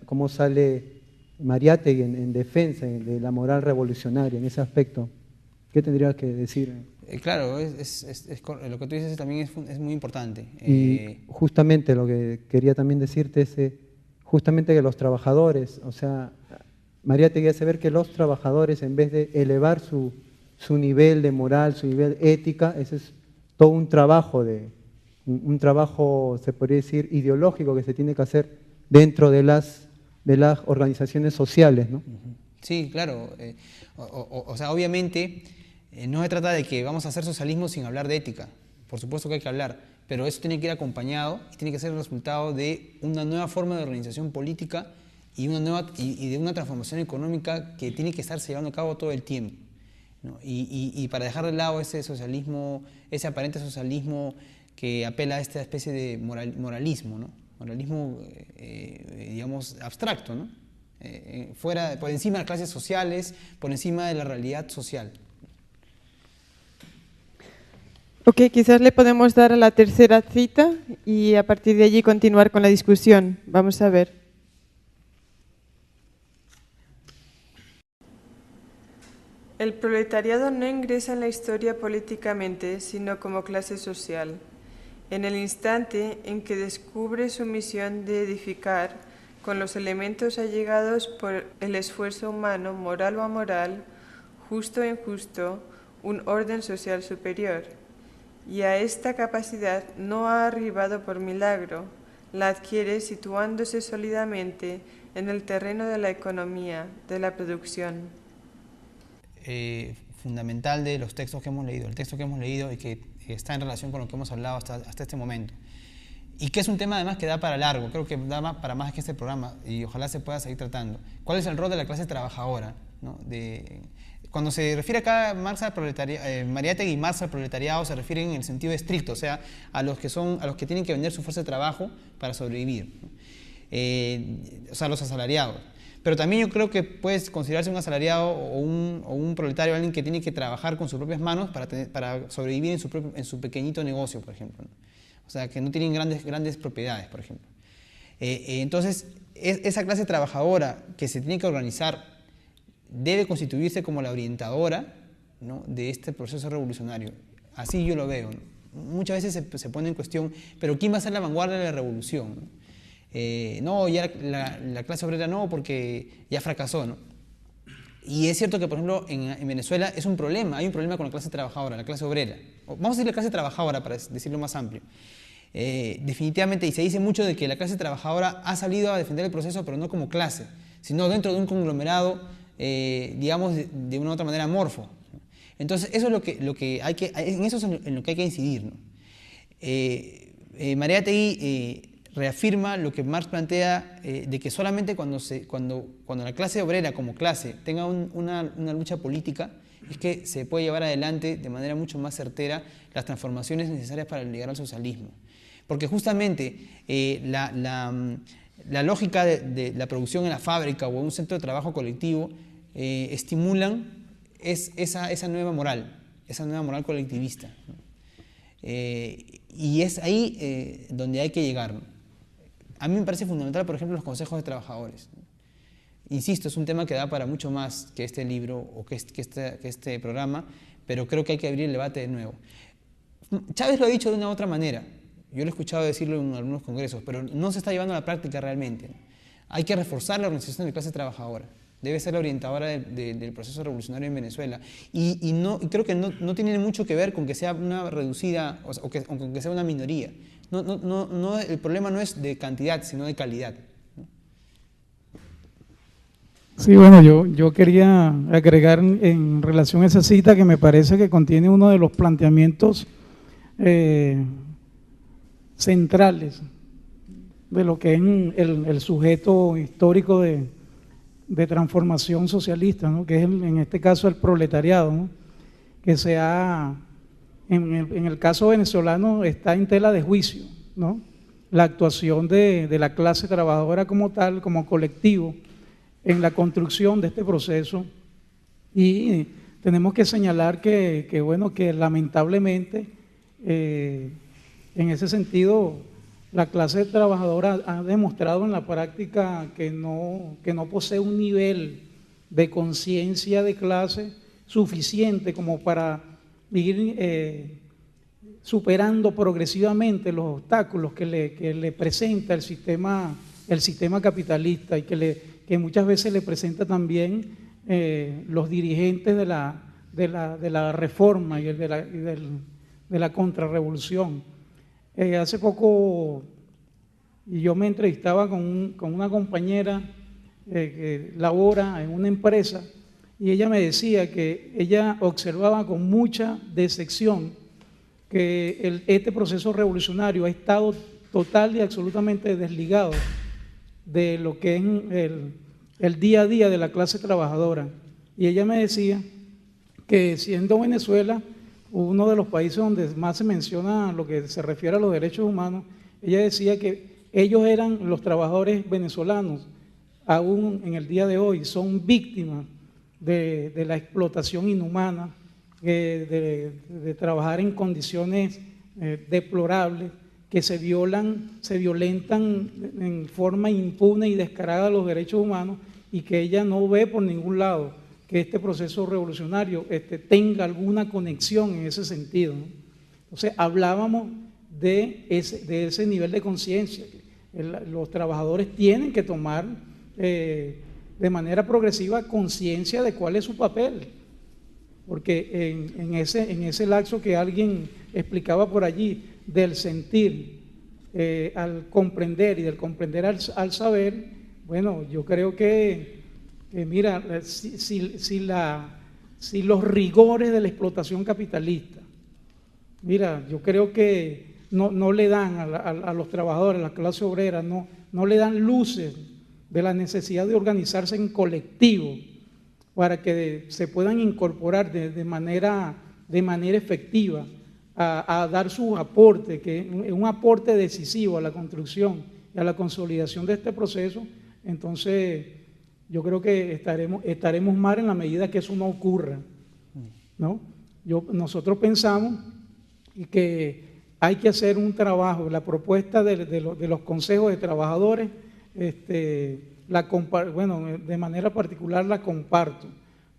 cómo sale Mariátegui en defensa de la moral revolucionaria en ese aspecto. ¿Qué tendría que decir? Claro, lo que tú dices también es muy importante. Y justamente lo que quería también decirte es justamente que los trabajadores, o sea, Mariátegui hace ver que los trabajadores, en vez de elevar su nivel de moral, su nivel ética, ese es todo un trabajo, se podría decir, ideológico que se tiene que hacer dentro de las organizaciones sociales, ¿no? Sí, claro. O sea, obviamente no se trata de que vamos a hacer socialismo sin hablar de ética. Por supuesto que hay que hablar, pero eso tiene que ir acompañado y tiene que ser el resultado de una nueva forma de organización política y de una transformación económica que tiene que estarse llevando a cabo todo el tiempo, ¿no? Y para dejar de lado ese socialismo, ese aparente socialismo que apela a esta especie de moralismo, ¿no? Moralismo, digamos, abstracto, ¿no? Por encima de las clases sociales, por encima de la realidad social. Ok, quizás le podemos dar a la tercera cita y a partir de allí continuar con la discusión. Vamos a ver. El proletariado no ingresa en la historia políticamente, sino como clase social. En el instante en que descubre su misión de edificar, con los elementos allegados por el esfuerzo humano, moral o amoral, justo o injusto, un orden social superior. Y a esta capacidad no ha arribado por milagro, la adquiere situándose sólidamente en el terreno de la economía, de la producción. Fundamental de los textos que hemos leído, el texto que hemos leído y que está en relación con lo que hemos hablado hasta este momento. Y que es un tema además que da para largo, creo que da para más que este programa y ojalá se pueda seguir tratando. ¿Cuál es el rol de la clase trabajadora, ¿no? Cuando se refiere acá Mariátegui y Marx al proletariado se refieren en el sentido estricto, o sea, a los que tienen que vender su fuerza de trabajo para sobrevivir, ¿no? O sea, los asalariados. Pero también yo creo que puede considerarse un asalariado o un proletario alguien que tiene que trabajar con sus propias manos para sobrevivir en su pequeñito negocio, por ejemplo, ¿no? O sea, que no tienen grandes propiedades, por ejemplo. Entonces, esa clase trabajadora que se tiene que organizar debe constituirse como la orientadora, ¿no?, de este proceso revolucionario. Así yo lo veo, ¿no? Muchas veces se pone en cuestión, pero ¿quién va a ser la vanguardia de la revolución, ¿no? No, ya la clase obrera no, porque ya fracasó, ¿no? Y es cierto que, por ejemplo, en Venezuela es un problema, hay un problema con la clase trabajadora, la clase obrera. Vamos a decir la clase trabajadora para decirlo más amplio. Definitivamente, y se dice mucho de que la clase trabajadora ha salido a defender el proceso, pero no como clase, sino dentro de un conglomerado, digamos, de una u otra manera amorfo. Entonces, eso es lo que hay que, en eso es en lo que hay que incidir, ¿no? Mariátegui reafirma lo que Marx plantea, de que solamente cuando la clase obrera como clase tenga una lucha política es que se puede llevar adelante de manera mucho más certera las transformaciones necesarias para llegar al socialismo. Porque justamente la lógica de la producción en la fábrica o en un centro de trabajo colectivo estimulan esa nueva moral colectivista, ¿no? Y es ahí donde hay que llegar, ¿no? A mí me parece fundamental, por ejemplo, los consejos de trabajadores, ¿no? Insisto, es un tema que da para mucho más que este libro o que este programa, pero creo que hay que abrir el debate de nuevo. Chávez lo ha dicho de una u otra manera, yo lo he escuchado decirlo en algunos congresos, pero no se está llevando a la práctica realmente. Hay que reforzar la organización de clase trabajadora, debe ser la orientadora del proceso revolucionario en Venezuela. Y creo que no tiene mucho que ver con que sea una reducida o con que sea una minoría. El problema no es de cantidad, sino de calidad, ¿no? Sí, bueno, yo quería agregar en relación a esa cita que me parece que contiene uno de los planteamientos centrales de lo que es el sujeto histórico de transformación socialista, ¿no?, que es en este caso el proletariado, ¿no?, que en el caso venezolano está en tela de juicio, ¿no?, la actuación de la clase trabajadora como tal, como colectivo, en la construcción de este proceso. Y tenemos que señalar que lamentablemente En ese sentido, la clase trabajadora ha demostrado en la práctica que no posee un nivel de conciencia de clase suficiente como para ir superando progresivamente los obstáculos que le presenta el sistema capitalista y que muchas veces le presenta también los dirigentes de la reforma y de la contrarrevolución. Hace poco yo me entrevistaba con una compañera que labora en una empresa y ella me decía que ella observaba con mucha decepción que este proceso revolucionario ha estado total y absolutamente desligado de lo que es el día a día de la clase trabajadora. Y ella me decía que siendo Venezuela uno de los países donde más se menciona lo que se refiere a los derechos humanos, ella decía que ellos eran los trabajadores venezolanos, aún en el día de hoy, son víctimas de la explotación inhumana, de trabajar en condiciones deplorables, que se violentan en forma impune y descarada los derechos humanos, y que ella no ve por ningún lado que este proceso revolucionario tenga alguna conexión en ese sentido, ¿no? Entonces hablábamos de ese nivel de conciencia. Los trabajadores tienen que tomar de manera progresiva conciencia de cuál es su papel, porque en ese lapso que alguien explicaba por allí, del sentir al comprender y del comprender al saber, bueno, yo creo que mira, si los rigores de la explotación capitalista, mira, yo creo que no le dan a los trabajadores, a la clase obrera, no le dan luces de la necesidad de organizarse en colectivo para que se puedan incorporar de manera efectiva a dar su aporte, que es un aporte decisivo a la construcción y a la consolidación de este proceso. Entonces yo creo que estaremos mal en la medida que eso no ocurra, ¿no? Nosotros pensamos que hay que hacer un trabajo. La propuesta de los consejos de trabajadores, de manera particular la comparto,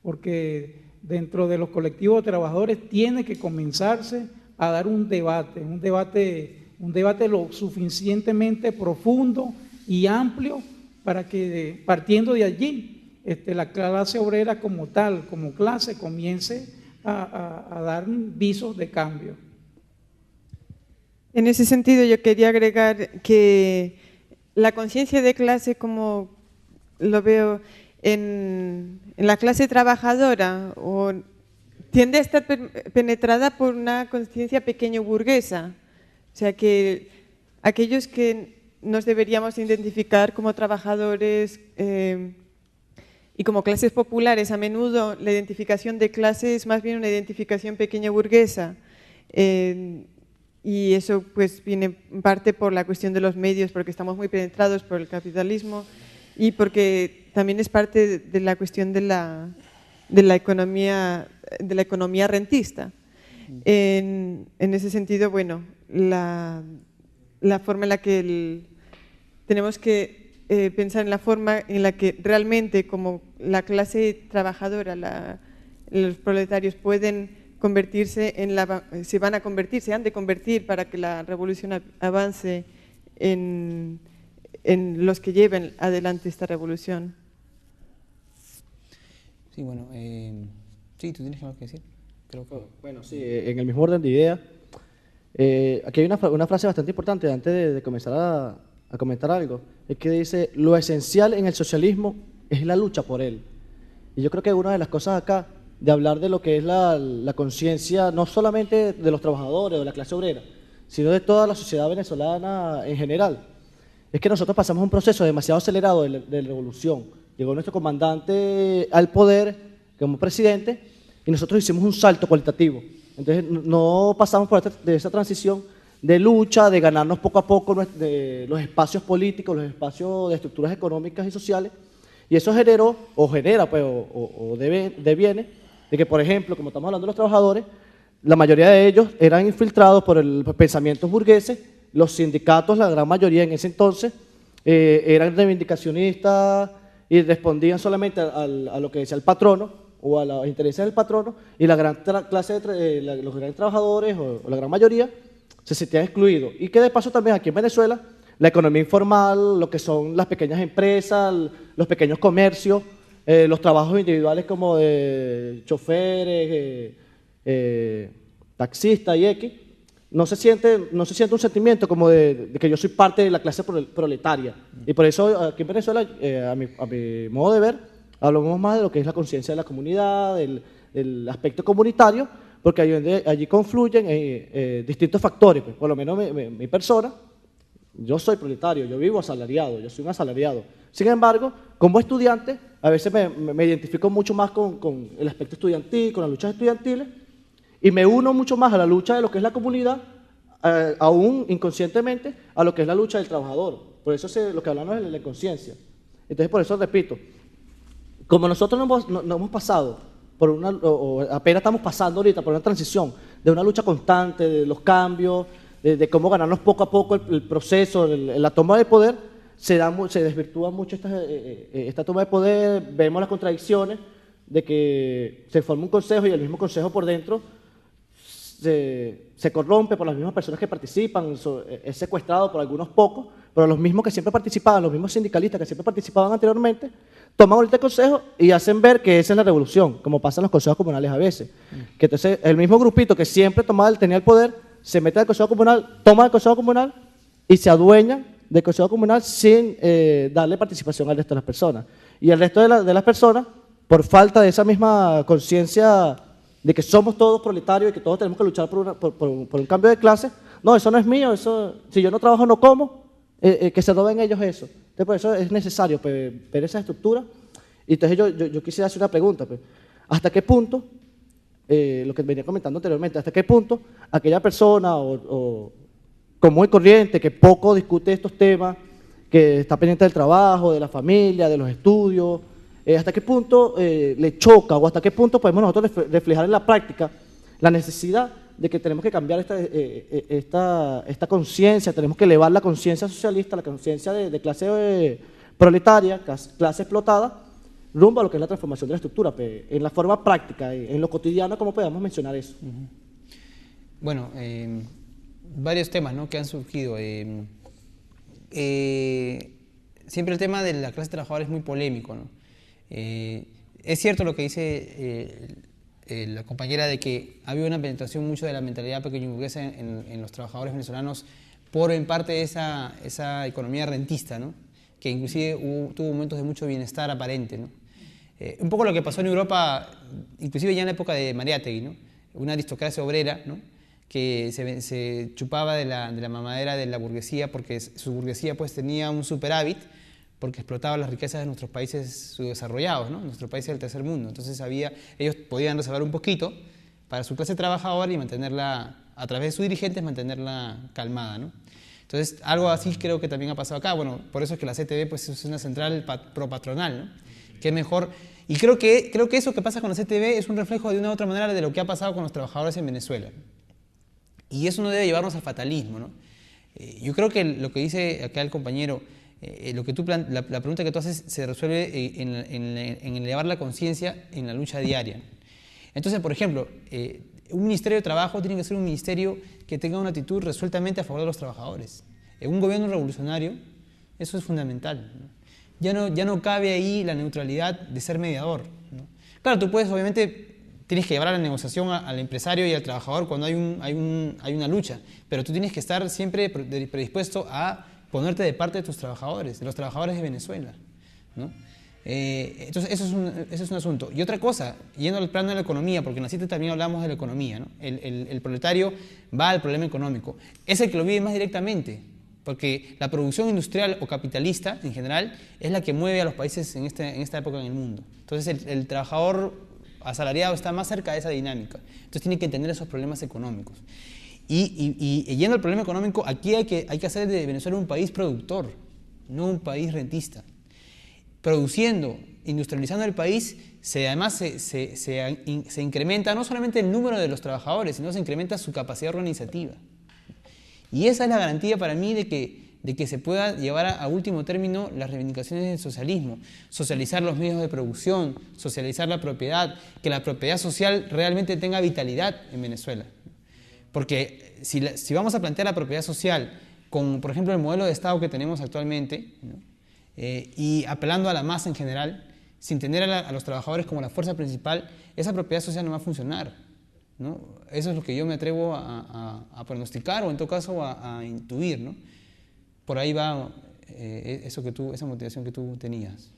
porque dentro de los colectivos de trabajadores tiene que comenzarse a dar un debate lo suficientemente profundo y amplio para que, partiendo de allí, la clase obrera como tal, como clase, comience a dar visos de cambio. En ese sentido, yo quería agregar que la conciencia de clase, como lo veo en la clase trabajadora, tiende a estar penetrada por una conciencia pequeño burguesa. O sea, que aquellos que nos deberíamos identificar como trabajadores y como clases populares, a menudo la identificación de clase es más bien una identificación pequeña burguesa. Y eso pues viene en parte por la cuestión de los medios, porque estamos muy penetrados por el capitalismo y porque también es parte de la cuestión de la economía rentista. En ese sentido, bueno, la forma en la que tenemos que pensar en la forma en la que realmente como la clase trabajadora, los proletarios pueden convertirse se han de convertir para que la revolución avance en los que lleven adelante esta revolución. Sí, bueno, sí, ¿tú tienes algo que decir? Creo que... Bueno, sí, en el mismo orden de idea. Aquí hay una frase bastante importante antes de comenzar a comentar algo, es que dice: lo esencial en el socialismo es la lucha por él. Y yo creo que una de las cosas acá, de hablar de lo que es la conciencia, no solamente de los trabajadores o de la clase obrera, sino de toda la sociedad venezolana en general, es que nosotros pasamos un proceso demasiado acelerado de revolución. Llegó nuestro comandante al poder como presidente y nosotros hicimos un salto cualitativo. Entonces no pasamos de esa transición de lucha, de ganarnos poco a poco de los espacios políticos, los espacios de estructuras económicas y sociales, y eso generó, o genera, pues, o deviene, de que, por ejemplo, como estamos hablando de los trabajadores, la mayoría de ellos eran infiltrados por el pensamiento burgueses. Los sindicatos, la gran mayoría en ese entonces, eran reivindicacionistas y respondían solamente a lo que decía el patrono o a los intereses del patrono, y la gran clase los grandes trabajadores o la gran mayoría se sentían excluidos. Y que de paso también aquí en Venezuela, la economía informal, lo que son las pequeñas empresas, los pequeños comercios, los trabajos individuales como de choferes, taxistas y X, no se siente un sentimiento como de que yo soy parte de la clase proletaria. Y por eso aquí en Venezuela, a mi modo de ver, hablamos más de lo que es la conciencia de la comunidad, del aspecto comunitario, porque allí confluyen distintos factores. Pues, por lo menos mi persona, yo soy proletario, yo vivo asalariado, yo soy un asalariado. Sin embargo, como estudiante, a veces me identifico mucho más con el aspecto estudiantil, con las luchas estudiantiles, y me uno mucho más a la lucha de lo que es la comunidad, aún inconscientemente, a lo que es la lucha del trabajador. Por eso lo que hablamos es de la conciencia. Entonces, por eso repito, como nosotros no hemos pasado por o apenas estamos pasando ahorita por una transición de una lucha constante, de los cambios, de cómo ganarnos poco a poco el proceso, la toma de poder, se desvirtúa mucho esta toma de poder, vemos las contradicciones de que se forma un consejo y el mismo consejo por dentro se corrompe por las mismas personas que participan, es secuestrado por algunos pocos, pero los mismos que siempre participaban, los mismos sindicalistas que siempre participaban anteriormente, toman ahorita el consejo y hacen ver que esa es la revolución, como pasa en los consejos comunales a veces. Que entonces el mismo grupito que siempre tenía el poder, se mete al consejo comunal, toma el consejo comunal y se adueñan del consejo comunal sin darle participación al resto de las personas. Y el resto de las personas, por falta de esa misma conciencia de que somos todos proletarios y que todos tenemos que luchar por un cambio de clase, no, eso no es mío, si yo no trabajo no como, que se roben ellos eso. Entonces, por eso es necesario ver esa estructura. Y entonces yo quisiera hacer una pregunta, pues, ¿hasta qué punto, lo que venía comentando anteriormente, hasta qué punto aquella persona o común y corriente que poco discute estos temas, que está pendiente del trabajo, de la familia, de los estudios, hasta qué punto le choca o hasta qué punto podemos nosotros reflejar en la práctica la necesidad de que tenemos que cambiar esta conciencia, tenemos que elevar la conciencia socialista, la conciencia de clase proletaria, clase explotada, rumbo a lo que es la transformación de la estructura, en la forma práctica, en lo cotidiano, ¿cómo podemos mencionar eso? Bueno, varios temas, ¿no?, que han surgido. Siempre el tema de la clase trabajadora es muy polémico, ¿no? Es cierto lo que dice la compañera de que ha habido una penetración mucho de la mentalidad pequeño burguesa en los trabajadores venezolanos por en parte de esa economía rentista, ¿no?, que inclusive tuvo momentos de mucho bienestar aparente, ¿no? Un poco lo que pasó en Europa, inclusive ya en la época de Mariátegui, ¿no?, una aristocracia obrera, ¿no?, que se chupaba de la mamadera de la burguesía porque su burguesía pues tenía un superávit porque explotaba las riquezas de nuestros países subdesarrollados, ¿no?, nuestros países del tercer mundo. Entonces ellos podían reservar un poquito para su clase trabajadora y mantenerla, a través de sus dirigentes, mantenerla calmada, ¿no? Entonces algo así creo que también ha pasado acá. Bueno, por eso es que la CTV pues, es una central propatronal, ¿no?, que es mejor. Y creo que eso que pasa con la CTV es un reflejo de una u otra manera de lo que ha pasado con los trabajadores en Venezuela. Y eso no debe llevarnos al fatalismo, ¿no? Yo creo que lo que dice acá el compañero, lo que la pregunta que tú haces se resuelve en elevar la conciencia en la lucha diaria. Entonces, por ejemplo, un Ministerio de Trabajo tiene que ser un ministerio que tenga una actitud resueltamente a favor de los trabajadores. En un gobierno revolucionario, eso es fundamental, ¿no? Ya no cabe ahí la neutralidad de ser mediador, ¿no? Claro, tú puedes, obviamente, tienes que llevar a la negociación al empresario y al trabajador cuando hay una lucha, pero tú tienes que estar siempre predispuesto a ponerte de parte de tus trabajadores, de los trabajadores de Venezuela, ¿no? Entonces, eso es un asunto. Y otra cosa, yendo al plano de la economía, porque en la cita también hablamos de la economía, ¿no? El proletario va al problema económico. Es el que lo vive más directamente, porque la producción industrial o capitalista, en general, es la que mueve a los países en esta época en el mundo. Entonces, el trabajador asalariado está más cerca de esa dinámica. Entonces, tiene que entender esos problemas económicos. Y yendo al problema económico, aquí hay que hacer de Venezuela un país productor, no un país rentista. Produciendo industrializando el país, además se incrementa no solamente el número de los trabajadores, sino se incrementa su capacidad organizativa. Y esa es la garantía para mí de que se pueda llevar a último término las reivindicaciones del socialismo, socializar los medios de producción, socializar la propiedad, que la propiedad social realmente tenga vitalidad en Venezuela. Porque si vamos a plantear la propiedad social con, por ejemplo, el modelo de Estado que tenemos actualmente, ¿no? Y apelando a la masa en general, sin tener a los trabajadores como la fuerza principal, esa propiedad social no va a funcionar, ¿no? Eso es lo que yo me atrevo a pronosticar o en todo caso a intuir, ¿no? Por ahí va esa motivación que tú tenías.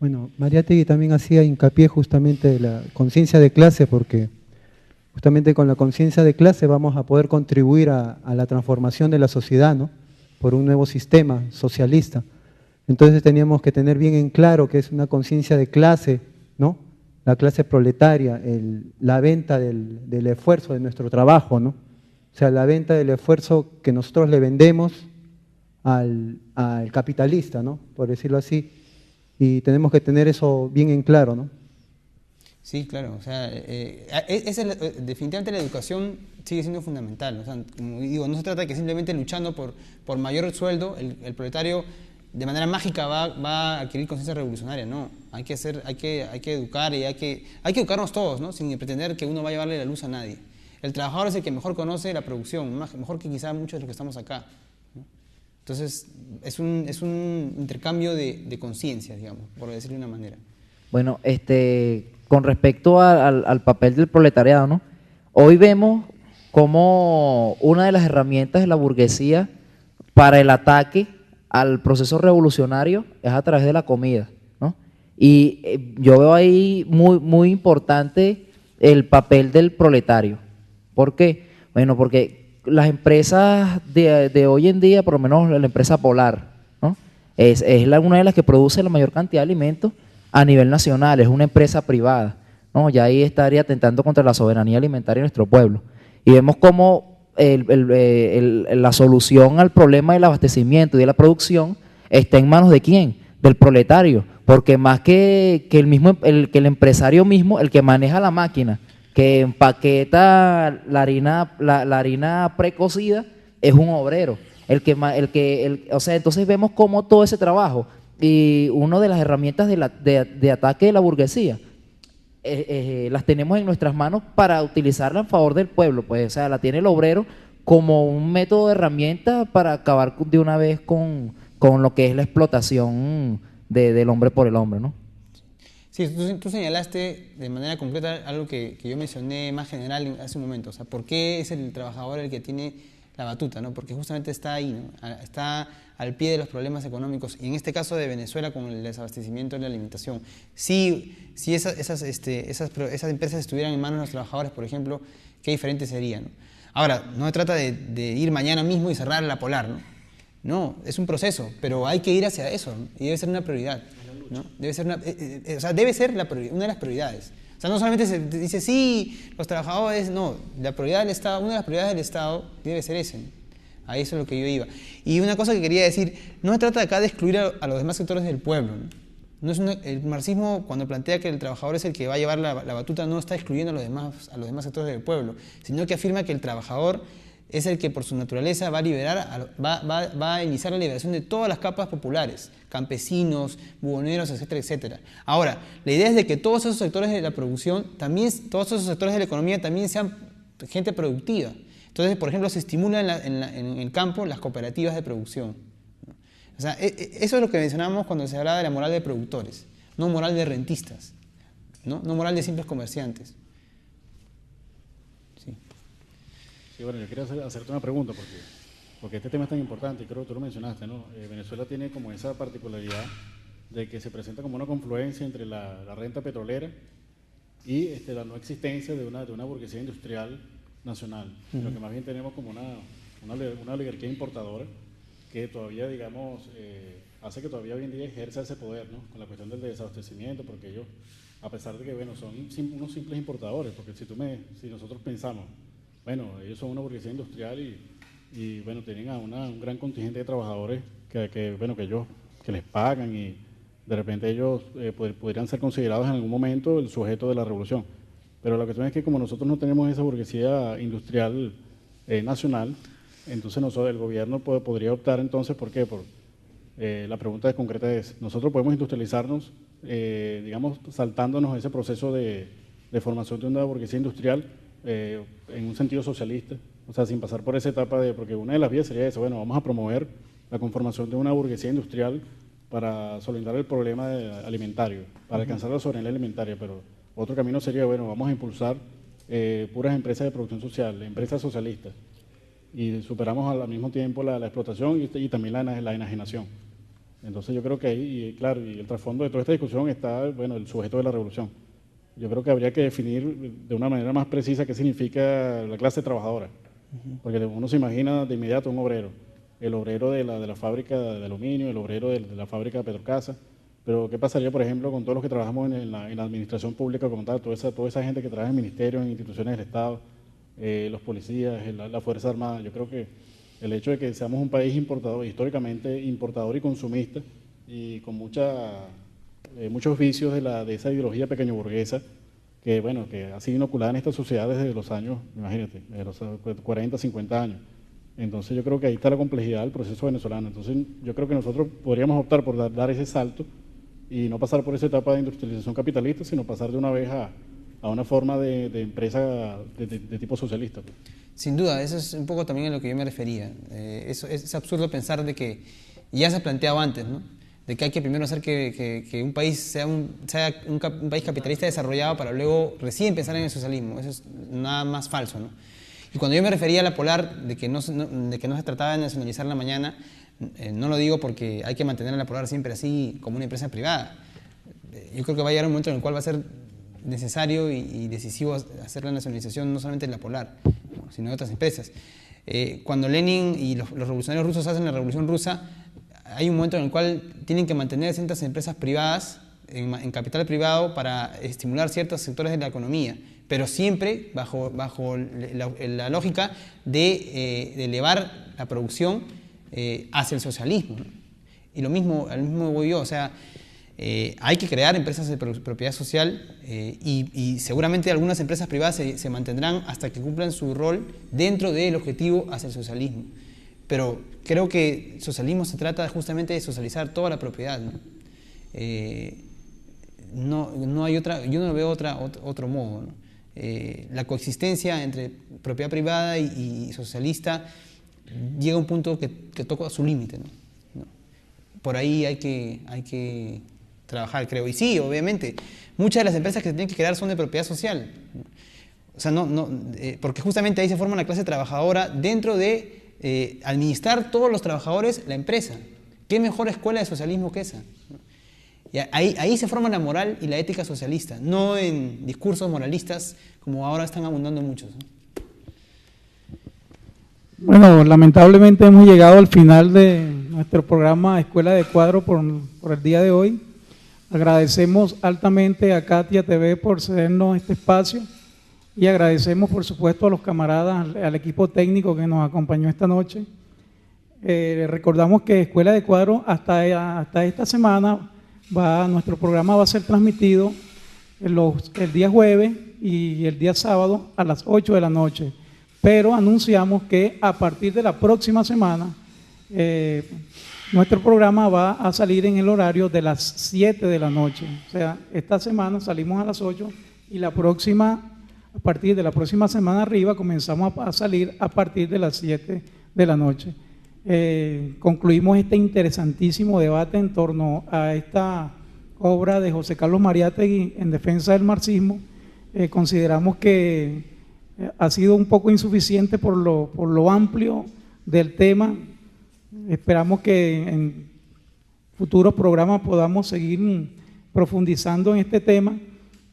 Bueno, Mariátegui también hacía hincapié justamente de la conciencia de clase, porque justamente con la conciencia de clase vamos a poder contribuir a la transformación de la sociedad, ¿no? Por un nuevo sistema socialista. Entonces teníamos que tener bien en claro que es una conciencia de clase, ¿no? La clase proletaria, la venta del esfuerzo de nuestro trabajo, ¿no? O sea, la venta del esfuerzo que nosotros le vendemos al capitalista, ¿no? Por decirlo así, y tenemos que tener eso bien en claro, ¿no? Sí, claro, o sea, definitivamente la educación sigue siendo fundamental, o sea, como digo, no se trata de que simplemente luchando por mayor sueldo, el proletario de manera mágica va a adquirir conciencia revolucionaria, no, hay que educar y hay que educarnos todos, ¿no? Sin pretender que uno va a llevarle la luz a nadie. El trabajador es el que mejor conoce la producción, mejor que quizá muchos de los que estamos acá, ¿no? Entonces, es un intercambio de conciencia, digamos, por decirlo de una manera. Bueno, con respecto al papel del proletariado, ¿no? Hoy vemos como una de las herramientas de la burguesía para el ataque al proceso revolucionario es a través de la comida, ¿no? Y yo veo ahí muy, muy importante el papel del proletario. ¿Por qué? Bueno, porque las empresas de hoy en día, por lo menos la empresa Polar, ¿no? Es una de las que produce la mayor cantidad de alimentos a nivel nacional, es una empresa privada, ¿no? Ya ahí estaría atentando contra la soberanía alimentaria de nuestro pueblo. Y vemos cómo la solución al problema del abastecimiento y de la producción está en manos de ¿quién? Del proletario, porque más que el empresario mismo, el que maneja la máquina, que empaqueta la harina precocida, es un obrero. O sea, entonces vemos cómo todo ese trabajo y una de las herramientas de ataque de la burguesía las tenemos en nuestras manos para utilizarla en favor del pueblo, pues, o sea, la tiene el obrero como un método de herramienta para acabar de una vez con lo que es la explotación del hombre por el hombre, ¿no? Sí, tú señalaste de manera concreta algo que yo mencioné más general hace un momento, o sea, ¿por qué es el trabajador el que tiene la batuta, ¿no? Porque justamente está ahí, ¿no? Está al pie de los problemas económicos, y en este caso de Venezuela con el desabastecimiento de la alimentación. Si esas empresas estuvieran en manos de los trabajadores, por ejemplo, qué diferente sería, ¿no? Ahora, no se trata de ir mañana mismo y cerrar la Polar, ¿no? No, es un proceso, pero hay que ir hacia eso, ¿no? Y debe ser una prioridad, ¿no? Debe ser una de las prioridades. O sea, no solamente se dice, sí, los trabajadores, no, la prioridad del Estado, una de las prioridades del Estado debe ser ese, ¿no? A eso es lo que yo iba. Y una cosa que quería decir, no se trata acá de excluir a los demás sectores del pueblo, ¿no? El marxismo, cuando plantea que el trabajador es el que va a llevar la batuta, no está excluyendo a los demás sectores del pueblo, sino que afirma que el trabajador es el que por su naturaleza va a liberar, va a iniciar la liberación de todas las capas populares, campesinos, buhoneros, etcétera, etcétera. Ahora, la idea es de que todos esos sectores de la producción, todos esos sectores de la economía también sean gente productiva. Entonces, por ejemplo, se estimulan en el campo las cooperativas de producción. O sea, eso es lo que mencionábamos cuando se hablaba de la moral de productores, no moral de rentistas, no moral de simples comerciantes. Sí. Sí, bueno, yo quería hacerte una pregunta porque este tema es tan importante y creo que tú lo mencionaste, ¿no? Venezuela tiene como esa particularidad de que se presenta como una confluencia entre la renta petrolera y la no existencia de una burguesía industrial nacional, sino que más bien tenemos como una oligarquía importadora que todavía, digamos, hace que todavía hoy en día ejerza ese poder, ¿no? Con la cuestión del desabastecimiento, porque ellos, a pesar de que, bueno, son unos simples importadores, porque si nosotros pensamos, bueno, ellos son una burguesía industrial y bueno, tienen a un gran contingente de trabajadores que les pagan y De repente ellos podrían ser considerados en algún momento el sujeto de la revolución. Pero la cuestión es que como nosotros no tenemos esa burguesía industrial nacional, entonces el gobierno podría optar entonces, ¿por qué? La pregunta concreta es, nosotros podemos industrializarnos, digamos, saltándonos ese proceso de formación de una burguesía industrial en un sentido socialista, o sea, sin pasar por esa etapa porque una de las vías sería eso, bueno, vamos a promover la conformación de una burguesía industrial para solventar el problema alimentario, para alcanzar la soberanía alimentaria, pero otro camino sería, bueno, vamos a impulsar puras empresas de producción social, empresas socialistas, y superamos al mismo tiempo la explotación y también la enajenación. Entonces yo creo que ahí, claro, y el trasfondo de toda esta discusión está, bueno, el sujeto de la revolución. Yo creo que habría que definir de una manera más precisa qué significa la clase trabajadora, porque uno se imagina de inmediato un obrero, el obrero de la fábrica de aluminio, el obrero de la fábrica de Petrocasa, pero ¿qué pasaría, por ejemplo, con todos los que trabajamos en la administración pública como tal, toda esa gente que trabaja en ministerios, en instituciones del Estado, los policías, la Fuerza Armada? Yo creo que el hecho de que seamos un país importador, históricamente importador y consumista, y con muchos vicios de esa ideología pequeño burguesa, que bueno, que ha sido inoculada en esta sociedad desde los años, imagínate, desde los 40, 50 años. Entonces yo creo que ahí está la complejidad del proceso venezolano. Entonces yo creo que nosotros podríamos optar por dar ese salto y no pasar por esa etapa de industrialización capitalista, sino pasar de una vez a una forma de empresa de tipo socialista. Sin duda, eso es un poco también a lo que yo me refería. Es absurdo pensar de que, ya se ha planteado antes, ¿no?, de que hay que primero hacer que un país sea un país capitalista desarrollado para luego recién pensar en el socialismo. Eso es nada más falso, ¿no? Y cuando yo me refería a la Polar, de que no se trataba de nacionalizarla mañana, no lo digo porque hay que mantener a la Polar siempre así como una empresa privada. Yo creo que va a llegar un momento en el cual va a ser necesario y decisivo hacer la nacionalización no solamente de la Polar, sino de otras empresas. Cuando Lenin y los revolucionarios rusos hacen la revolución rusa, hay un momento en el cual tienen que mantener ciertas empresas privadas en capital privado para estimular ciertos sectores de la economía, pero siempre bajo la lógica de elevar la producción hacia el socialismo, ¿no? Y al mismo voy yo, o sea, hay que crear empresas de propiedad social y seguramente algunas empresas privadas se mantendrán hasta que cumplan su rol dentro del objetivo hacia el socialismo. Pero creo que socialismo se trata justamente de socializar toda la propiedad, ¿no? No hay otra, yo no veo otro modo, ¿no? La coexistencia entre propiedad privada y socialista llega a un punto que toca su límite, ¿no? Por ahí hay que trabajar, creo. Y sí, obviamente, muchas de las empresas que se tienen que crear son de propiedad social. O sea, porque justamente ahí se forma una clase trabajadora dentro de administrar todos los trabajadores la empresa. ¿Qué mejor escuela de socialismo que esa? Y ahí se forma la moral y la ética socialista, no en discursos moralistas como ahora están abundando muchos, ¿no? Bueno, lamentablemente hemos llegado al final de nuestro programa Escuela de Cuadro por el día de hoy. Agradecemos altamente a Katia TV por cedernos este espacio y agradecemos por supuesto a los camaradas, al equipo técnico que nos acompañó esta noche. Recordamos que Escuela de Cuadro hasta esta semana nuestro programa va a ser transmitido el día jueves y el día sábado a las 8 de la noche, pero anunciamos que a partir de la próxima semana nuestro programa va a salir en el horario de las 7 de la noche. O sea, esta semana salimos a las 8 y a partir de la próxima semana arriba comenzamos a salir a partir de las 7 de la noche. Concluimos este interesantísimo debate en torno a esta obra de José Carlos Mariátegui en defensa del marxismo. Consideramos que ha sido un poco insuficiente por lo amplio del tema. Esperamos que en futuros programas podamos seguir profundizando en este tema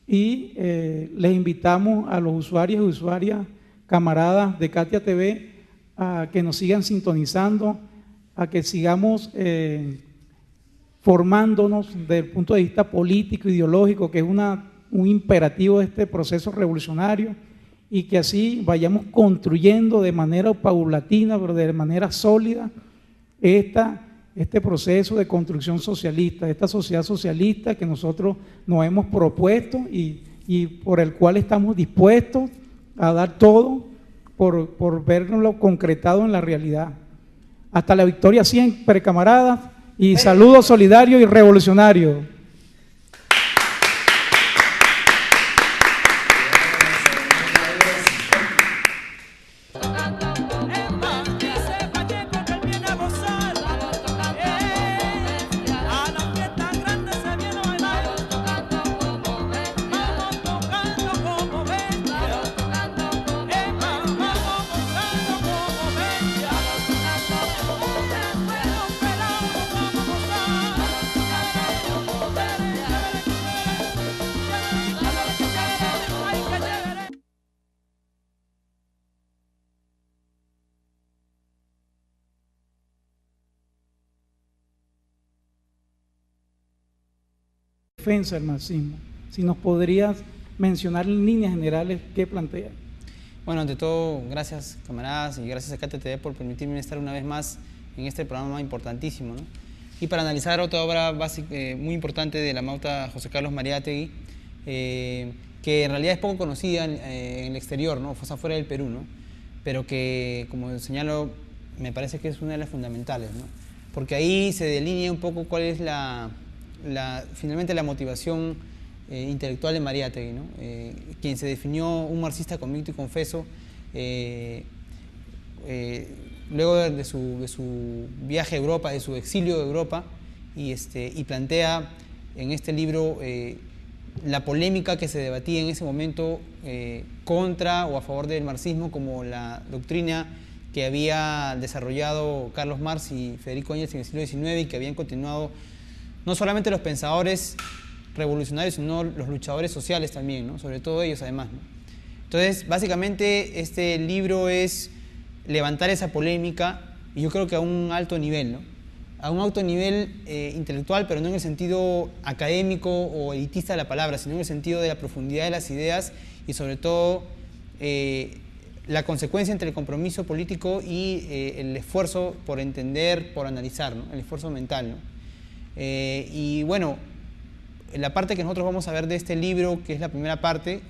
y les invitamos a los usuarios y usuarias, camaradas de Katia TV, a que nos sigan sintonizando, a que sigamos formándonos desde el punto de vista político, ideológico, que es un imperativo de este proceso revolucionario, y que así vayamos construyendo de manera paulatina, pero de manera sólida, esta este proceso de construcción socialista, esta sociedad socialista que nosotros nos hemos propuesto y por el cual estamos dispuestos a dar todo por verlo concretado en la realidad. Hasta la victoria siempre, camaradas, y saludos solidarios y revolucionarios. Defensa del marxismo. Si nos podrías mencionar en líneas generales qué plantea. Bueno, ante todo, gracias camaradas y gracias a KTTV por permitirme estar una vez más en este programa importantísimo, ¿no? Y para analizar otra obra básica, muy importante de la Mauta José Carlos Mariátegui, que en realidad es poco conocida en el exterior, ¿no? O sea, fuera del Perú, ¿no? Pero que, como señalo, me parece que es una de las fundamentales, ¿no? Porque ahí se delinea un poco cuál es finalmente la motivación intelectual de Mariátegui, ¿no? Quien se definió un marxista convicto y confeso luego de su viaje a Europa, de su exilio de Europa, y plantea en este libro la polémica que se debatía en ese momento contra o a favor del marxismo, como la doctrina que había desarrollado Carlos Marx y Federico Engels en el siglo XIX y que habían continuado no solamente los pensadores revolucionarios, sino los luchadores sociales también, ¿no? Sobre todo ellos además, ¿no? Entonces, básicamente este libro es levantar esa polémica, y yo creo que a un alto nivel, ¿no? A un alto nivel intelectual, pero no en el sentido académico o elitista de la palabra, sino en el sentido de la profundidad de las ideas y sobre todo la consecuencia entre el compromiso político y el esfuerzo por entender, por analizar, ¿no? El esfuerzo mental, ¿no? Y bueno, la parte que nosotros vamos a ver de este libro, que es la primera parte,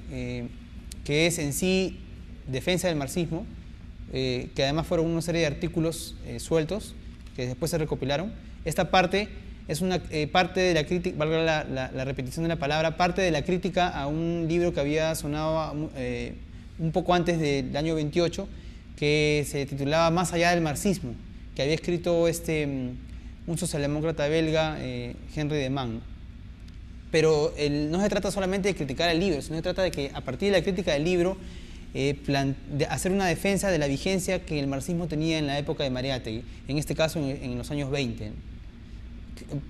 que es en sí defensa del marxismo, que además fueron una serie de artículos sueltos que después se recopilaron. Esta parte es una parte de la crítica, valga la repetición de la palabra, parte de la crítica a un libro que había sonado un poco antes del año 28, que se titulaba Más allá del marxismo, que había escrito un socialdemócrata belga, Henry de Man. Pero no se trata solamente de criticar el libro, sino se trata de que a partir de la crítica del libro de hacer una defensa de la vigencia que el marxismo tenía en la época de Mariátegui, en este caso en los años 20.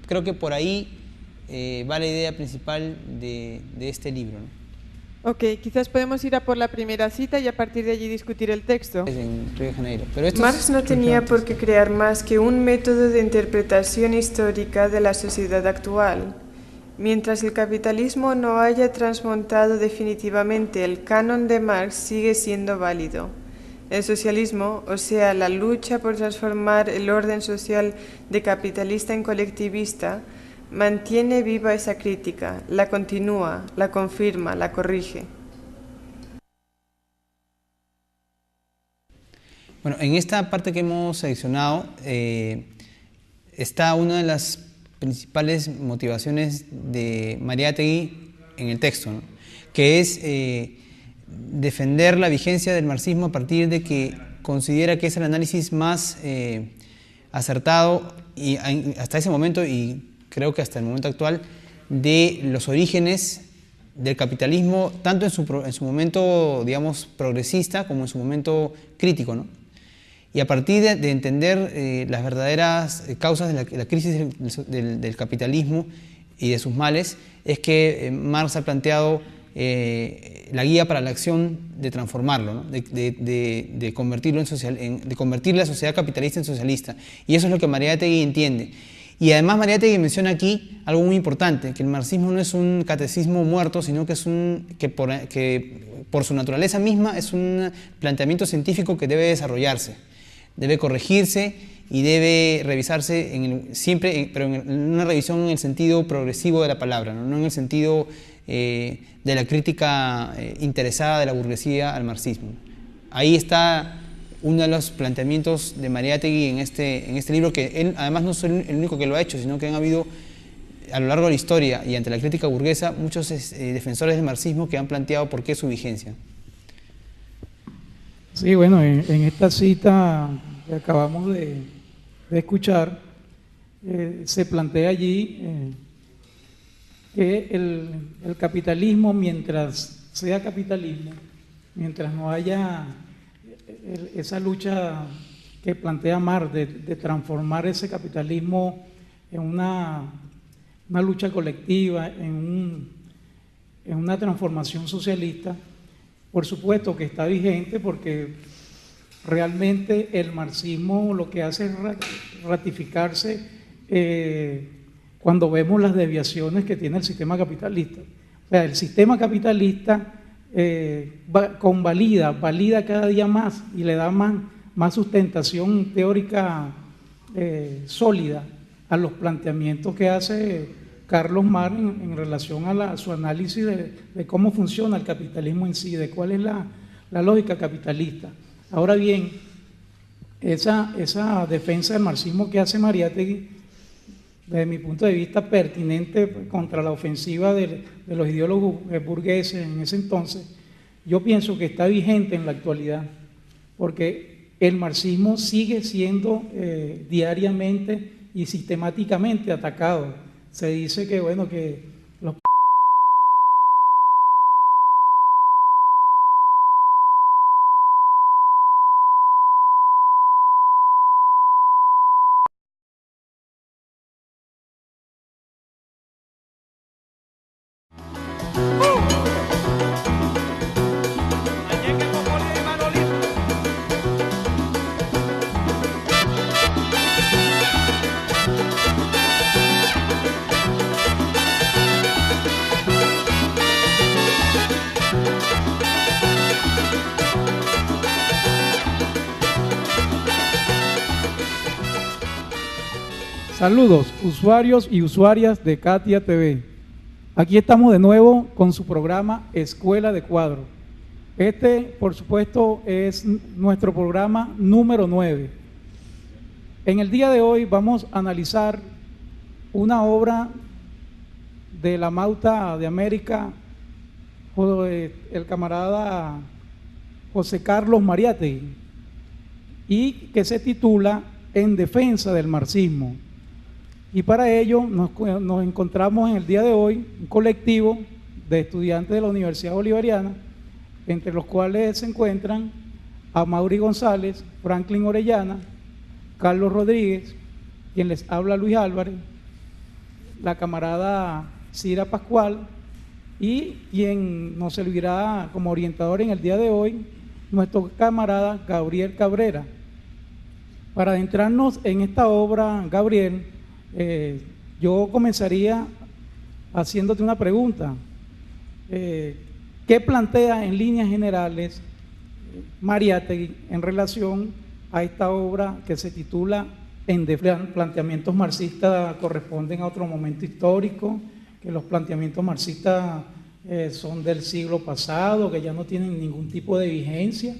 Creo que por ahí va la idea principal de este libro, ¿no? Ok, quizás podemos ir a por la primera cita y a partir de allí discutir el texto. En Río de Janeiro. Pero Marx no tenía por qué crear más que un método de interpretación histórica de la sociedad actual. Mientras el capitalismo no haya transmontado definitivamente el canon de Marx, sigue siendo válido. El socialismo, o sea, la lucha por transformar el orden social de capitalista en colectivista, mantiene viva esa crítica, la continúa, la confirma, la corrige. Bueno, en esta parte que hemos seleccionado está una de las principales motivaciones de Mariátegui en el texto, ¿no? Que es defender la vigencia del marxismo a partir de que considera que es el análisis más acertado y hasta ese momento, y creo que hasta el momento actual, de los orígenes del capitalismo, tanto en su momento, digamos, progresista como en su momento crítico, ¿no? Y a partir de entender las verdaderas causas de la crisis del capitalismo y de sus males, es que Marx ha planteado la guía para la acción de transformarlo, ¿no? de convertirlo de convertir la sociedad capitalista en socialista. Y eso es lo que Mariátegui entiende. Y además Mariátegui menciona aquí algo muy importante, que el marxismo no es un catecismo muerto, sino que es que por su naturaleza misma es un planteamiento científico que debe desarrollarse, debe corregirse y debe revisarse pero en una revisión en el sentido progresivo de la palabra, no en el sentido de la crítica interesada de la burguesía al marxismo. Ahí está uno de los planteamientos de Mariátegui en este libro, que él además no es el único que lo ha hecho, sino que han habido a lo largo de la historia y ante la crítica burguesa muchos defensores del marxismo que han planteado por qué su vigencia. Sí, bueno, en esta cita que acabamos de escuchar, se plantea allí que el capitalismo, mientras sea capitalismo, mientras no haya esa lucha que plantea Marx de transformar ese capitalismo en una lucha colectiva, en una transformación socialista, por supuesto que está vigente, porque realmente el marxismo lo que hace es ratificarse cuando vemos las desviaciones que tiene el sistema capitalista. O sea, el sistema capitalista valida cada día más y le da más sustentación teórica sólida a los planteamientos que hace Carlos Marx en relación a su análisis de cómo funciona el capitalismo en sí, de cuál es la lógica capitalista. Ahora bien, esa defensa del marxismo que hace Mariátegui, desde mi punto de vista pertinente contra la ofensiva de los ideólogos burgueses en ese entonces, yo pienso que está vigente en la actualidad, porque el marxismo sigue siendo diariamente y sistemáticamente atacado. Se dice que, bueno, que los Saludos, usuarios y usuarias de Katia TV. Aquí estamos de nuevo con su programa Escuela de Cuadro. Por supuesto, es nuestro programa número 9. En el día de hoy vamos a analizar una obra de la Mauta de América, el camarada José Carlos Mariátegui, y que se titula En defensa del marxismo. Y para ello nos encontramos en el día de hoy un colectivo de estudiantes de la Universidad Bolivariana, entre los cuales se encuentran Amaury González, Franklin Orellana, Carlos Rodríguez, quien les habla Luis Álvarez, la camarada Cira Pascual, y quien nos servirá como orientador en el día de hoy, nuestro camarada Gabriel Cabrera. Para adentrarnos en esta obra, Gabriel, yo comenzaría haciéndote una pregunta. ¿Qué plantea en líneas generales Mariátegui en relación a esta obra que se titula En planteamientos marxistas corresponden a otro momento histórico, que los planteamientos marxistas son del siglo pasado, que ya no tienen ningún tipo de vigencia,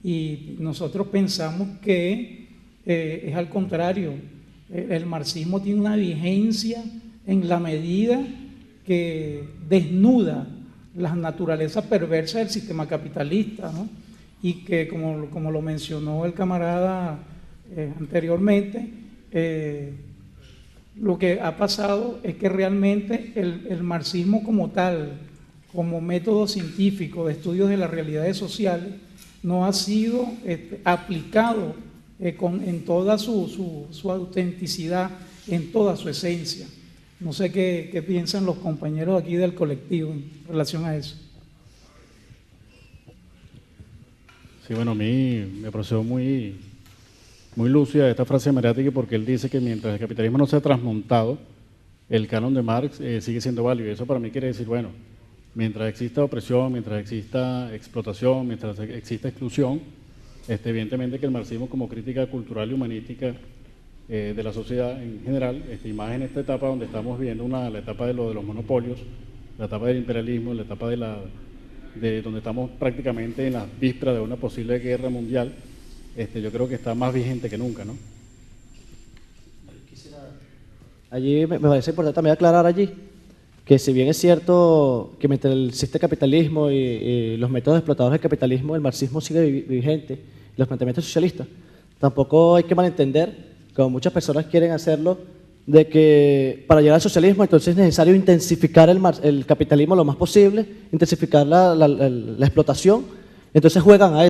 y nosotros pensamos que es al contrario? El marxismo tiene una vigencia en la medida que desnuda las naturalezas perversas del sistema capitalista, ¿no? Y que, como lo mencionó el camarada anteriormente, lo que ha pasado es que realmente el marxismo como tal, como método científico de estudios de las realidades sociales, no ha sido aplicado en toda su autenticidad, en toda su esencia. No sé qué piensan los compañeros aquí del colectivo en relación a eso. Sí, bueno, a mí me pareció muy lúcida esta frase de Mariátegui, porque él dice que mientras el capitalismo no se ha transmontado, el canon de Marx sigue siendo válido. Y eso para mí quiere decir, bueno, mientras exista opresión, mientras exista explotación, mientras exista exclusión, evidentemente que el marxismo como crítica cultural y humanística de la sociedad en general, y más en esta etapa donde estamos viendo la etapa de los monopolios, la etapa del imperialismo, la etapa de donde estamos prácticamente en las vísperas de una posible guerra mundial. Yo creo que está más vigente que nunca, ¿no? Allí me parece importante también aclarar allí que si bien es cierto que mientras existe el capitalismo y los métodos explotadores del capitalismo, el marxismo sigue vigente, los planteamientos socialistas, tampoco hay que malentender, como muchas personas quieren hacerlo, de que para llegar al socialismo entonces es necesario intensificar el capitalismo lo más posible, intensificar la explotación, entonces juegan a eso.